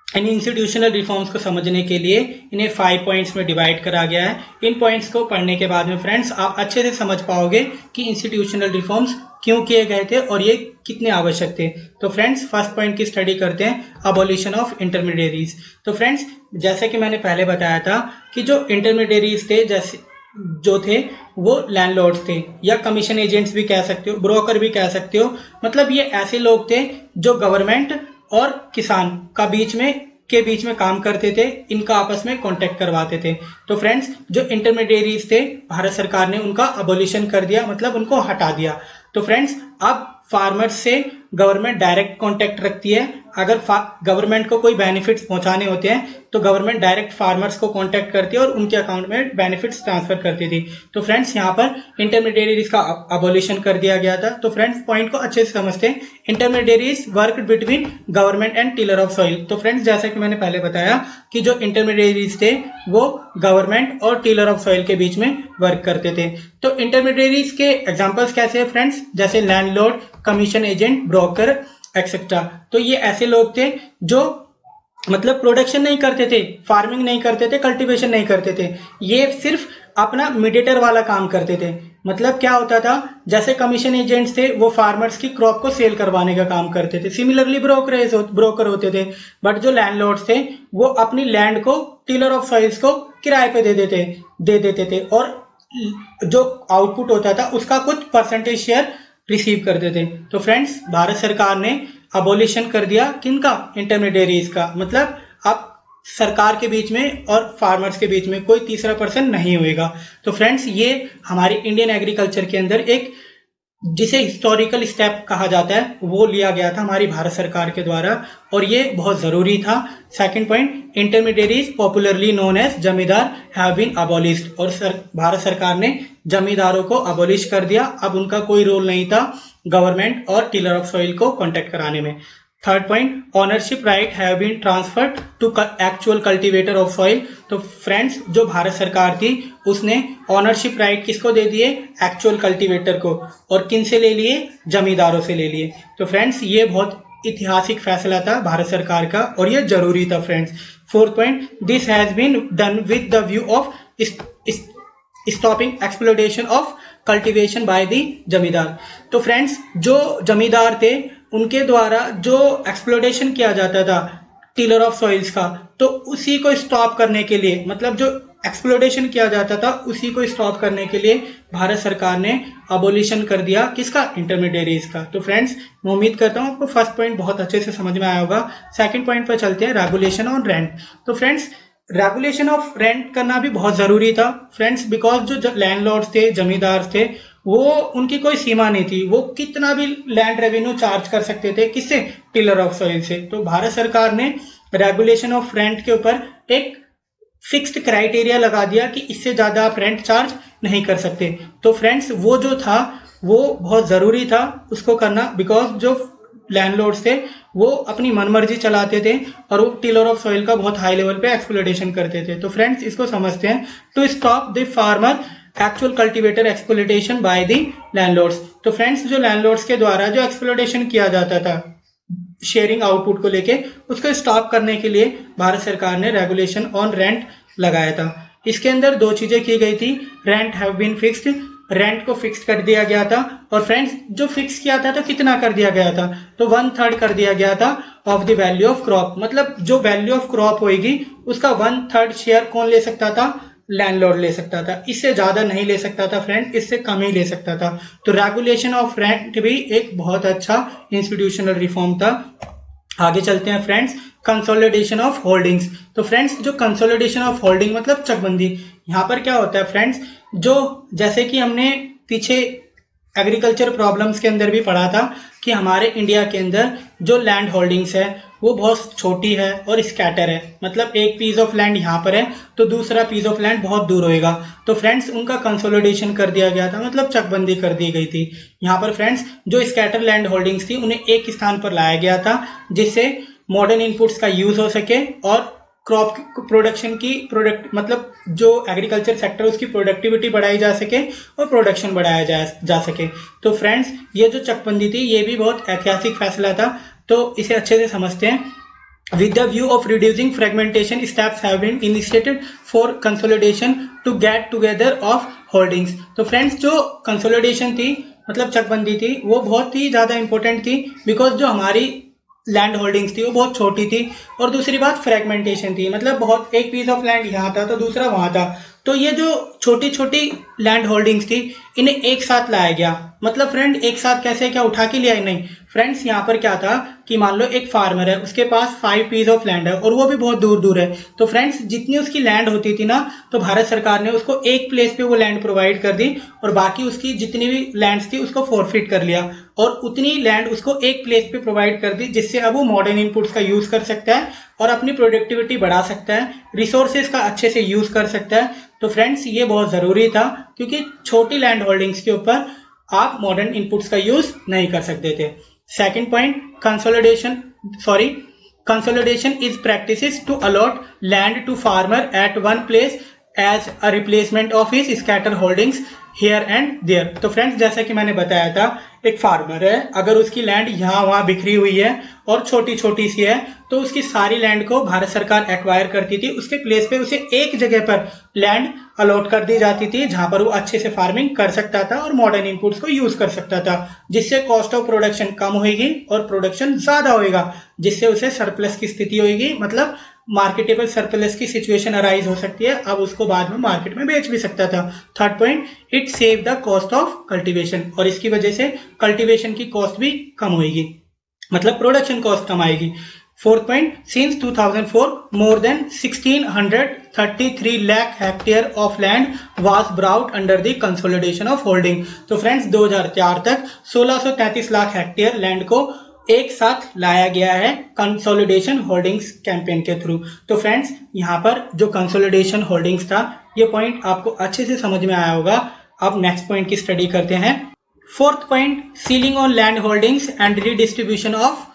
इन इंस्टीट्यूशनल रिफॉर्म्स को समझने के लिए इन्हें 5 पॉइंट्स में डिवाइड करा गया है। इन पॉइंट्स को पढ़ने के बाद में फ्रेंड्स आप अच्छे से समझ पाओगे कि इंस्टीट्यूशनल रिफॉर्म्स क्यों किए गए थे और ये कितने आवश्यक थे। तो फ्रेंड्स, फर्स्ट पॉइंट की स्टडी करते हैं, अबॉलिशन ऑफ इंटरमीडियरीज। तो फ्रेंड्स, जैसे कि मैंने पहले बताया था कि जो इंटरमीडियरीज थे जैसे जो थे वो लैंडलॉर्ड्स थे, या कमीशन एजेंट्स भी कह सकते हो, ब्रोकर भी कह सकते हो। मतलब ये ऐसे लोग थे जो गवर्नमेंट और किसान के बीच में काम करते थे, इनका आपस में कांटेक्ट करवाते थे। तो फ्रेंड्स, जो इंटरमीडियरीज थे भारत सरकार ने उनका अबॉलिशन कर दिया, मतलब उनको हटा दिया। तो फ्रेंड्स, अब फार्मर्स से गवर्नमेंट डायरेक्ट कांटेक्ट रखती है। अगर गवर्नमेंट को कोई बेनिफिट्स पहुंचाने होते हैं तो गवर्नमेंट डायरेक्ट फार्मर्स को कांटेक्ट करती है और उनके अकाउंट में बेनिफिट्स ट्रांसफर करती थी। तो फ्रेंड्स, यहाँ पर इंटरमीडियरीज का अबॉलिशन कर दिया गया था। तो फ्रेंड्स, पॉइंट को अच्छे से समझते हैं। Intermediaries work between government and tiller of soil. तो फ्रेंड्स, जैसा कि मैंने पहले बताया कि जो इंटरमीडियरीज थे वो गवर्नमेंट और टिलर ऑफ सॉइल के बीच में वर्क करते थे। तो इंटरमीडियरीज के एग्जांपल्स कैसे हैं फ्रेंड्स? जैसे landlord, commission agent, broker etcetera. तो ये ऐसे लोग थे जो मतलब प्रोडक्शन नहीं करते थे, फार्मिंग नहीं करते थे, कल्टीवेशन नहीं करते थे, ये सिर्फ अपना मीडिएटर वाला काम करते थे। मतलब क्या होता था, जैसे कमीशन एजेंट्स थे वो फार्मर्स की क्रॉप को सेल करवाने का काम करते थे, सिमिलरली ब्रोकर होते थे। बट जो लैंडलॉर्ड्स थे वो अपनी लैंड को टिलर ऑफ सॉइल्स को किराए पे दे देते थे और जो आउटपुट होता था उसका कुछ परसेंटेज शेयर रिसीव करते थे। तो फ्रेंड्स, भारत सरकार ने अबॉलिशन कर दिया किनका? इंटरमीडियरीज का। मतलब अब सरकार के बीच में और फार्मर्स के बीच में कोई तीसरा पर्सन नहीं होएगा। तो फ्रेंड्स, ये हमारी इंडियन एग्रीकल्चर के अंदर एक जिसे हिस्टोरिकल स्टेप कहा जाता है वो लिया गया था हमारी भारत सरकार के द्वारा और ये बहुत जरूरी था। Second point, intermediaries popularly known as zamindar have been abolished. और भारत सरकार ने जमींदारों को अबॉलिश कर दिया। अब उनका कोई रोल नहीं था गवर्नमेंट और टिलर ऑफ सॉइल को कॉन्टेक्ट कराने में। Third point, ownership right have been transferred to actual cultivator of soil. तो फ्रेंड्स, जो भारत सरकार थी उसने ऑनरशिप राइट किसको दे दिए? एक्चुअल कल्टीवेटर को। और किन से ले लिए? जमींदारों से ले लिए। तो फ्रेंड्स, ये बहुत ऐतिहासिक फैसला था भारत सरकार का और ये जरूरी था friends. Fourth point, this has been done with the view of stopping exploitation of cultivation by the zamindar. तो फ्रेंड्स, जो जमींदार थे उनके द्वारा जो एक्सप्लॉयटेशन किया जाता था टिलर ऑफ सॉइल्स का, तो उसी को स्टॉप करने के लिए, मतलब जो एक्सप्लॉयटेशन किया जाता था उसी को स्टॉप करने के लिए भारत सरकार ने अबॉलिशन कर दिया किसका? इंटरमीडियरीज का। तो फ्रेंड्स, मैं उम्मीद करता हूँ आपको फर्स्ट पॉइंट बहुत अच्छे से समझ में आया होगा। सेकंड पॉइंट पर चलते हैं, रेगुलेशन ऑन रेंट। तो फ्रेंड्स, रेगुलेशन ऑफ रेंट करना भी बहुत जरूरी था फ्रेंड्स, बिकॉज जो लैंडलॉर्ड्स थे, जमींदार थे, वो उनकी कोई सीमा नहीं थी, वो कितना भी लैंड रेवेन्यू चार्ज कर सकते थे। किससे? टिलर ऑफ सॉइल से। तो भारत सरकार ने रेगुलेशन ऑफ रेंट के ऊपर एक फिक्स्ड क्राइटेरिया लगा दिया कि इससे ज्यादा आप रेंट चार्ज नहीं कर सकते। तो फ्रेंड्स, वो जो था वो बहुत जरूरी था उसको करना, बिकॉज जो लैंडलॉर्ड्स थे वो अपनी मनमर्जी चलाते थे और वो टिलर ऑफ सॉइल का बहुत हाई लेवल पे एक्सप्लॉयटेशन करते थे। तो फ्रेंड्स, इसको समझते हैं। To stop the farmer actual cultivator exploitation by the landlords. तो फ्रेंड्स, जो लैंडलॉर्ड्स के द्वारा जो एक्सप्लॉयटेशन किया जाता था शेयरिंग आउटपुट को लेके, उसको स्टॉप करने के लिए भारत सरकार ने रेगुलेशन ऑन रेंट लगाया था। इसके अंदर दो चीजें की गई थी। Rent have been fixed, rent को फिक्स कर दिया गया था। और फ्रेंड्स, जो फिक्स किया था तो कितना कर दिया गया था? तो 1/3 कर दिया गया था of the value of crop. मतलब जो वैल्यू ऑफ क्रॉप होगी उसका 1/3 शेयर कौन ले सकता था? लैंडलॉर्ड ले सकता था। इससे ज्यादा नहीं ले सकता था फ्रेंड, इससे कम ही ले सकता था। तो रेगुलेशन ऑफ रेंट भी एक बहुत अच्छा इंस्टीट्यूशनल रिफॉर्म था। आगे चलते हैं फ्रेंड्स, कंसोलिडेशन ऑफ होल्डिंग्स। तो फ्रेंड्स, जो कंसोलिडेशन ऑफ होल्डिंग मतलब चकबंदी, यहाँ पर क्या होता है फ्रेंड्स, जो जैसे कि हमने पीछे एग्रीकल्चर प्रॉब्लम्स के अंदर भी पढ़ा था कि हमारे इंडिया के अंदर जो लैंड होल्डिंग्स है वो बहुत छोटी है और स्कैटर है। मतलब एक पीस ऑफ लैंड यहाँ पर है तो दूसरा पीस ऑफ लैंड बहुत दूर होएगा। तो फ्रेंड्स उनका कंसोलिडेशन कर दिया गया था, मतलब चकबंदी कर दी गई थी। यहाँ पर फ्रेंड्स जो स्कैटर लैंड होल्डिंग्स थी उन्हें एक स्थान पर लाया गया था जिससे मॉडर्न इनपुट्स का यूज हो सके और क्रॉप प्रोडक्शन की मतलब जो एग्रीकल्चर सेक्टर उसकी प्रोडक्टिविटी बढ़ाई जा सके और प्रोडक्शन बढ़ाया जा सके। तो फ्रेंड्स ये जो चकबंदी थी ये भी बहुत ऐतिहासिक फैसला था, तो इसे अच्छे से समझते हैं। With the view of reducing fragmentation, steps have been initiated for consolidation to get together of holdings। तो फ्रेंड्स जो कंसोलिडेशन थी मतलब चकबंदी थी वो बहुत ही ज़्यादा इंपॉर्टेंट थी, बिकॉज जो हमारी लैंड होल्डिंग्स थी वो बहुत छोटी थी। और दूसरी बात फ्रेगमेंटेशन थी, मतलब बहुत एक पीस ऑफ लैंड यहाँ था तो दूसरा वहाँ था। तो ये जो छोटी छोटी लैंड होल्डिंग्स थी इन्हें एक साथ लाया गया। मतलब फ्रेंड एक साथ कैसे, क्या उठा के लिया? नहीं फ्रेंड्स, यहाँ पर क्या था कि मान लो एक फार्मर है, उसके पास 5 पीस ऑफ लैंड है और वो भी बहुत दूर दूर है। तो फ्रेंड्स जितनी उसकी लैंड होती थी ना, तो भारत सरकार ने उसको एक प्लेस पे वो लैंड प्रोवाइड कर दी और बाकी उसकी जितनी भी लैंड्स थी उसको फॉरफिट कर लिया और उतनी लैंड उसको एक प्लेस पे प्रोवाइड कर दी जिससे अब वो मॉडर्न इनपुट्स का यूज कर सकता है और अपनी प्रोडक्टिविटी बढ़ा सकता है, रिसोर्सेज का अच्छे से यूज कर सकता है। तो फ्रेंड्स ये बहुत जरूरी था क्योंकि छोटी लैंड होल्डिंग्स के ऊपर आप मॉडर्न इनपुट्स का यूज नहीं कर सकते थे। Second point, consolidation is practices to allot land to farmer at one place as a replacement of his scatter holdings here and there. तो फ्रेंड्स जैसा कि मैंने बताया था, एक फार्मर है, अगर उसकी लैंड यहाँ वहाँ बिखरी हुई है और छोटी छोटी सी है तो उसकी सारी लैंड को भारत सरकार एक्वायर करती थी, उसके प्लेस पे उसे एक जगह पर लैंड अलॉट कर दी जाती थी जहां पर वो अच्छे से फार्मिंग कर सकता था और मॉडर्न इनपुट्स को यूज कर सकता था, जिससे कॉस्ट ऑफ प्रोडक्शन कम होगी और प्रोडक्शन ज्यादा होगा, जिससे उसे सरप्लस की स्थिति होगी, मतलब मार्केटेबल सरप्लस की सिचुएशन अराइज हो सकती है, अब उसको बाद में मार्केट में बेच भी सकता था। Third point, it save the cost of cultivation, और इसकी वजह से कल्टीवेशन की कॉस्ट भी कम होगी, मतलब प्रोडक्शन कॉस्ट कम आएगी। Fourth point, since 2004 more than 1633 lakh hectare of land was brought under the consolidation of holding. तो फ्रेंड्स 2004 तक 1633 लाख हेक्टेयर लैंड को एक साथ लाया गया है कंसोलिडेशन होल्डिंग्स कैंपेन के थ्रू। तो फ्रेंड्स यहाँ पर जो कंसोलिडेशन होल्डिंग्स था ये पॉइंट आपको अच्छे से समझ में आया होगा। अब नेक्स्ट पॉइंट की स्टडी करते हैं। Fourth point, ceiling on land holdings and redistribution of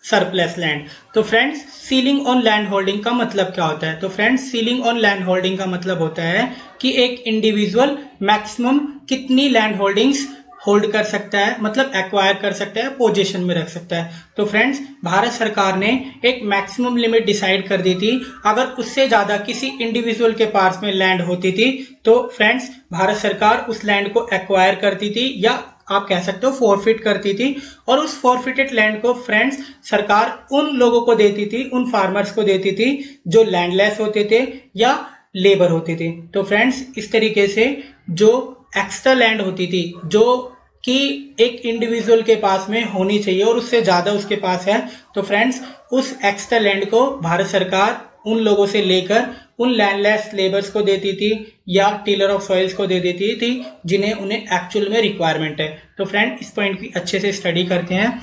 surplus land. तो friends ceiling on land holding का मतलब क्या होता है? तो friends ceiling on land holding का मतलब होता है कि एक इंडिविजुअल मैक्सिमम कितनी लैंड होल्डिंग्स होल्ड कर सकता है, मतलब एक्वायर कर सकता है, पोजीशन में रख सकता है। तो फ्रेंड्स भारत सरकार ने एक मैक्सिमम लिमिट डिसाइड कर दी थी, अगर उससे ज्यादा किसी इंडिविजुअल के पास में लैंड होती थी तो फ्रेंड्स भारत सरकार उस लैंड को एक्वायर करती थी या आप कह सकते हो फॉरफिट करती थी, और उस फॉरफिटेड लैंड को फ्रेंड्स सरकार उन लोगों को देती थी, उन फार्मर्स को देती थी जो लैंडलेस होते थे या लेबर होते थे। तो फ्रेंड्स इस तरीके से जो एक्स्ट्रा लैंड होती थी जो कि एक इंडिविजुअल के पास में होनी चाहिए और उससे ज्यादा उसके पास है, तो फ्रेंड्स उस एक्स्ट्रा लैंड को भारत सरकार उन लोगों से लेकर उन लैंडलेस लेबर्स को देती थी या टीलर ऑफ सॉइल्स को दे देती थी जिन्हें उन्हें एक्चुअल में रिक्वायरमेंट है। तो फ्रेंड इस पॉइंट की अच्छे से स्टडी करते हैं।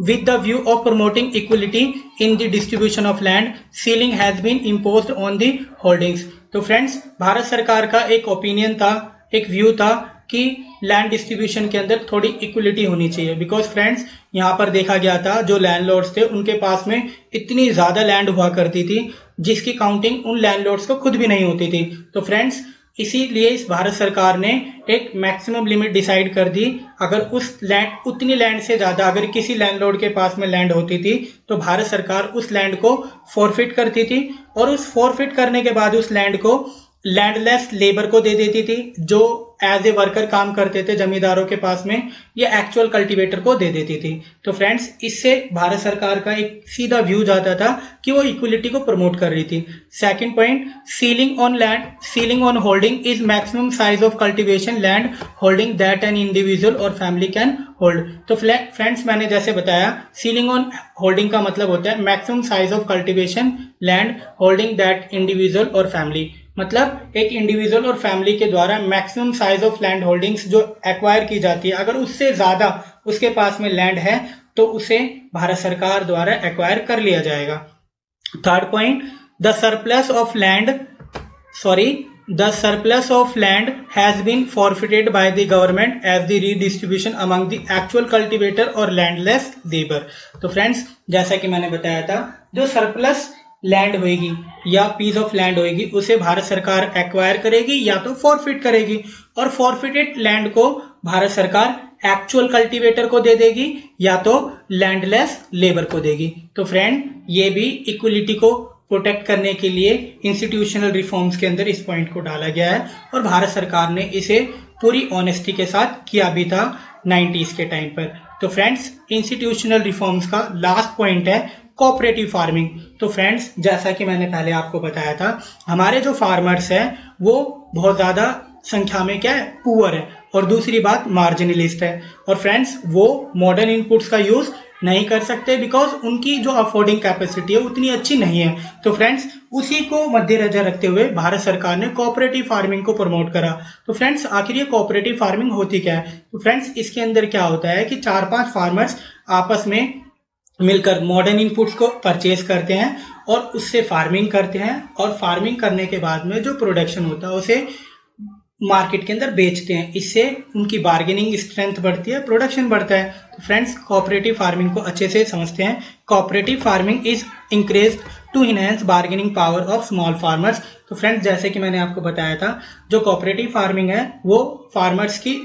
With the view of promoting equality in the distribution of land, ceiling has been imposed on the holdings। तो फ्रेंड्स भारत सरकार का एक ओपिनियन था, एक व्यू था कि लैंड डिस्ट्रीब्यूशन के अंदर थोड़ी इक्वलिटी होनी चाहिए, बिकॉज फ्रेंड्स यहाँ पर देखा गया था जो लैंडलॉर्ड्स थे उनके पास में इतनी ज्यादा लैंड हुआ करती थी जिसकी काउंटिंग उन लैंडलॉर्ड्स को खुद भी नहीं होती थी। तो फ्रेंड्स इसीलिए इस भारत सरकार ने एक मैक्सिमम लिमिट डिसाइड कर दी, अगर उस लैंड उतनी लैंड से ज्यादा अगर किसी लैंडलॉर्ड के पास में लैंड होती थी तो भारत सरकार उस लैंड को फॉरफिट करती थी और उस फॉरफिट करने के बाद उस लैंड को लैंडलेस लेबर को दे देती थी जो एज ए वर्कर काम करते थे जमींदारों के पास में, या एक्चुअल कल्टीवेटर को दे देती थी। तो फ्रेंड्स इससे भारत सरकार का एक सीधा व्यू जाता था कि वो इक्वलिटी को प्रमोट कर रही थी। Second point, ceiling on holding is maximum size of cultivation land holding that an individual और फैमिली कैन होल्ड। तो फ्रेंड्स मैंने जैसे बताया सीलिंग ऑन होल्डिंग का मतलब होता है maximum size of cultivation land holding that individual और फैमिली मतलब एक इंडिविजुअल और फैमिली के द्वारा maximum size of land holdings जो एक्वायर की जाती है, अगर उससे ज्यादा उसके पास में लैंड है तो उसे भारत सरकार द्वारा एक्वायर कर लिया जाएगा। Third point, the surplus of land has been forfeited by the government as the redistribution among the actual cultivator और लैंडलेस लेबर। तो फ्रेंड्स, जैसा कि मैंने बताया था, जो सरप्लस लैंड होगी या पीस ऑफ लैंड होगी उसे भारत सरकार एक्वायर करेगी या तो फॉरफिट करेगी, और फॉरफिटेड लैंड को भारत सरकार एक्चुअल कल्टीवेटर को दे देगी या तो लैंडलेस लेबर को देगी। तो फ्रेंड, ये भी इक्वलिटी को प्रोटेक्ट करने के लिए इंस्टीट्यूशनल रिफॉर्म्स के अंदर इस पॉइंट को डाला गया है, और भारत सरकार ने इसे पूरी ऑनेस्टी के साथ किया भी था 90s के टाइम पर। तो फ्रेंड्स, इंस्टीट्यूशनल रिफॉर्म्स का लास्ट पॉइंट है कोऑपरेटिव फार्मिंग। तो फ्रेंड्स, जैसा कि मैंने पहले आपको बताया था, हमारे जो फार्मर्स हैं वो बहुत ज्यादा संख्या में क्या है, पुअर है, और दूसरी बात मार्जिनलिस्ट है, और फ्रेंड्स वो मॉडर्न इनपुट्स का यूज नहीं कर सकते बिकॉज उनकी जो अफोर्डिंग कैपेसिटी है उतनी अच्छी नहीं है। तो फ्रेंड्स, उसी को मद्देनजर रखते हुए भारत सरकार ने कोऑपरेटिव फार्मिंग को प्रमोट करा। तो फ्रेंड्स, आखिर ये कोऑपरेटिव फार्मिंग होती क्या है? तो फ्रेंड्स, इसके अंदर क्या होता है कि 4-5 फार्मर्स आपस में मिलकर मॉडर्न इनपुट्स को परचेज करते हैं और उससे फार्मिंग करते हैं, और फार्मिंग करने के बाद में जो प्रोडक्शन होता है उसे मार्केट के अंदर बेचते हैं। इससे उनकी बार्गेनिंग स्ट्रेंथ बढ़ती है, प्रोडक्शन बढ़ता है। तो फ्रेंड्स, कोऑपरेटिव फार्मिंग को अच्छे से समझते हैं। Cooperative farming is increased to enhance bargaining power of small farmers. तो फ्रेंड्स, जैसे कि मैंने आपको बताया था, जो कोऑपरेटिव फार्मिंग है वो फार्मर्स की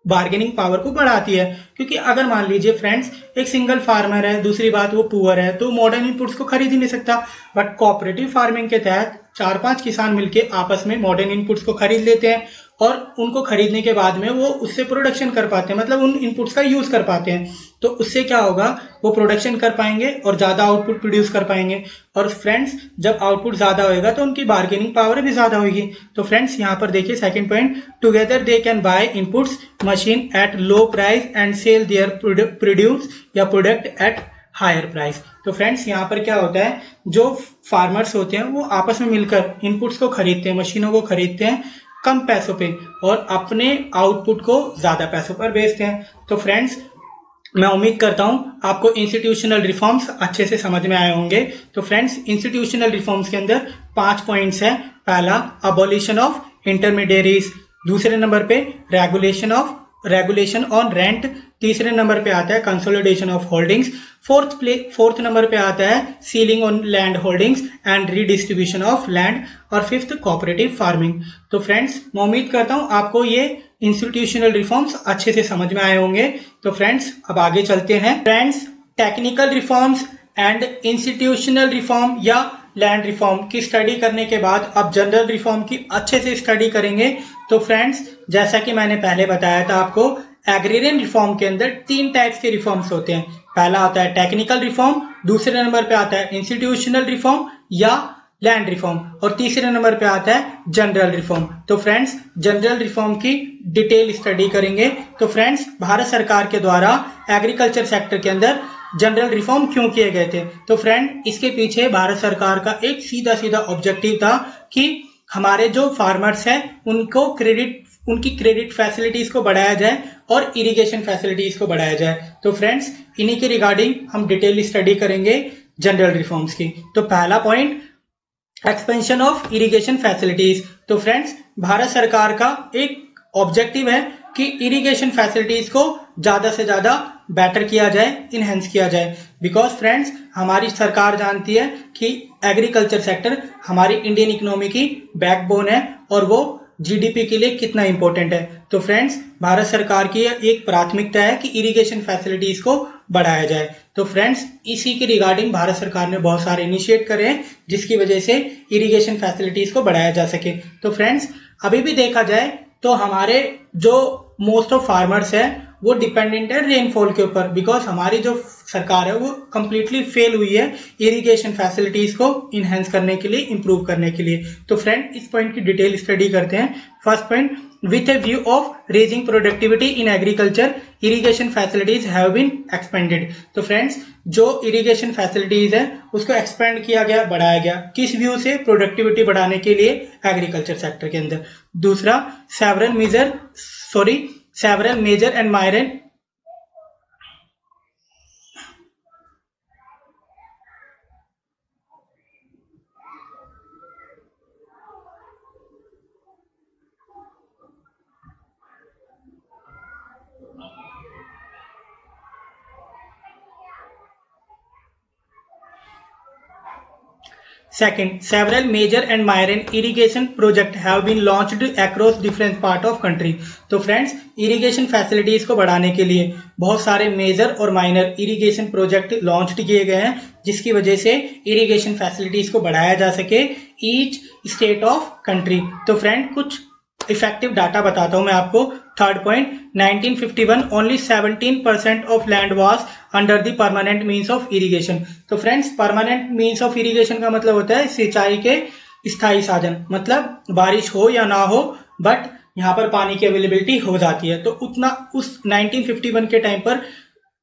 बार्गेनिंग पावर को बढ़ाती है, क्योंकि अगर मान लीजिए फ्रेंड्स एक सिंगल फार्मर है, दूसरी बात वो पुअर है, तो मॉडर्न इनपुट्स को खरीद ही नहीं सकता। बट कोऑपरेटिव फार्मिंग के तहत 4-5 किसान मिलके आपस में मॉडर्न इनपुट्स को खरीद लेते हैं, और उनको खरीदने के बाद में वो उससे प्रोडक्शन कर पाते हैं, मतलब उन इनपुट्स का यूज कर पाते हैं। तो उससे क्या होगा, वो प्रोडक्शन कर पाएंगे और ज्यादा आउटपुट प्रोड्यूस कर पाएंगे, और फ्रेंड्स जब आउटपुट ज्यादा होएगा तो उनकी बार्गेनिंग पावर भी ज्यादा होगी। तो फ्रेंड्स, यहाँ पर देखिए second point, together they can buy inputs machine at low price and sell their produce या प्रोडक्ट एट हायर प्राइस। तो फ्रेंड्स, यहाँ पर क्या होता है, जो फार्मर्स होते हैं वो आपस में मिलकर इनपुट्स को खरीदते हैं, मशीनों को खरीदते हैं कम पैसों पे, और अपने आउटपुट को ज्यादा पैसों पर बेचते हैं। तो फ्रेंड्स, मैं उम्मीद करता हूं आपको इंस्टीट्यूशनल रिफॉर्म्स अच्छे से समझ में आए होंगे। तो फ्रेंड्स, इंस्टीट्यूशनल रिफॉर्म्स के अंदर 5 पॉइंट्स हैं। पहला, अबॉलिशन ऑफ इंटरमीडियरीज। दूसरे नंबर पे रेगुलेशन ऑन रेंट। तीसरे नंबर पे आता है consolidation of holdings. Fourth number पे आता है ceiling on land holdings and redistribution of land. और फिफ्थ, कोऑपरेटिव फार्मिंग। तो फ्रेंड्स, मैं उम्मीद करता हूं आपको ये इंस्टीट्यूशनल रिफॉर्म्स अच्छे से समझ में आए होंगे। तो फ्रेंड्स, अब आगे चलते हैं। Friends, technical reforms and institutional reform या लैंड रिफॉर्म की स्टडी करने के बाद अब जनरल रिफॉर्म की अच्छे से स्टडी करेंगे। तो फ्रेंड्स, जैसा कि मैंने पहले बताया था आपको, एग्रेरियन रिफॉर्म के अंदर 3 टाइप्स के रिफॉर्म्स होते हैं। पहला आता है टेक्निकल रिफॉर्म, दूसरे नंबर पे आता है इंस्टीट्यूशनल रिफॉर्म या लैंड रिफॉर्म, और तीसरे नंबर पे आता है जनरल रिफॉर्म। तो फ्रेंड्स, जनरल रिफॉर्म की डिटेल स्टडी करेंगे। तो फ्रेंड्स, भारत सरकार के द्वारा एग्रीकल्चर सेक्टर के अंदर जनरल रिफॉर्म क्यों किए गए थे? तो फ्रेंड, इसके पीछे भारत सरकार का एक सीधा सीधा ऑब्जेक्टिव था कि हमारे जो फार्मर्स हैं उनकी क्रेडिट फैसिलिटीज को बढ़ाया जाए और इरिगेशन फैसिलिटीज को बढ़ाया जाए। तो फ्रेंड्स, इन्हीं के रिगार्डिंग हम डिटेल स्टडी करेंगे जनरल रिफॉर्म्स की। तो पहला point, expansion of irrigation facilities. तो फ्रेंड्स, भारत सरकार का एक ऑब्जेक्टिव है कि इरिगेशन फैसिलिटीज को ज्यादा से ज्यादा बेटर किया जाए, इनहेंस किया जाए। बिकॉज फ्रेंड्स, हमारी सरकार जानती है कि एग्रीकल्चर सेक्टर हमारी इंडियन इकोनॉमी की बैकबोन है और वो जीडीपी के लिए कितना इंपॉर्टेंट है। तो फ्रेंड्स, भारत सरकार की एक प्राथमिकता है कि इरिगेशन फैसिलिटीज को बढ़ाया जाए। तो फ्रेंड्स, इसी के रिगार्डिंग भारत सरकार ने बहुत सारे इनिशिएट करे हैं जिसकी वजह से इरिगेशन फैसिलिटीज को बढ़ाया जा सके। तो फ्रेंड्स, अभी भी देखा जाए तो हमारे जो मोस्ट ऑफ फार्मर्स है वो डिपेंडेंट है रेनफॉल के ऊपर, बिकॉज हमारी जो सरकार है वो कम्प्लीटली फेल हुई है इरिगेशन फैसिलिटीज को इनहेंस करने के लिए, इंप्रूव करने के लिए। तो फ्रेंड इस पॉइंट की डिटेल स्टडी करते हैं। First point, with a view of raising productivity in agriculture, irrigation facilities have been expanded। तो फ्रेंड्स जो इरिगेशन फैसिलिटीज है उसको एक्सपेंड किया गया, बढ़ाया गया, किस व्यू से? प्रोडक्टिविटी बढ़ाने के लिए एग्रीकल्चर सेक्टर के अंदर। दूसरा, several major and minor Second, several major and minor irrigation projects have been launched across different part of country। तो फ्रेंड्स इरिगेशन फैसिलिटीज को बढ़ाने के लिए बहुत सारे मेजर और माइनर इरिगेशन प्रोजेक्ट लॉन्च किए गए हैं, जिसकी वजह से इरिगेशन फैसिलिटीज को बढ़ाया जा सके ईच स्टेट ऑफ कंट्री। तो फ्रेंड कुछ इफेक्टिव डाटा बताता हूं मैं आपको। Third point, 1951 only 17% of land was under the permanent means of irrigation. तो friends permanent means of irrigation का मतलब होता है सिंचाई के स्थायी साधन, मतलब बारिश हो या ना हो बट यहाँ पर पानी की अवेलेबिलिटी हो जाती है। तो उतना उस 1951 के टाइम पर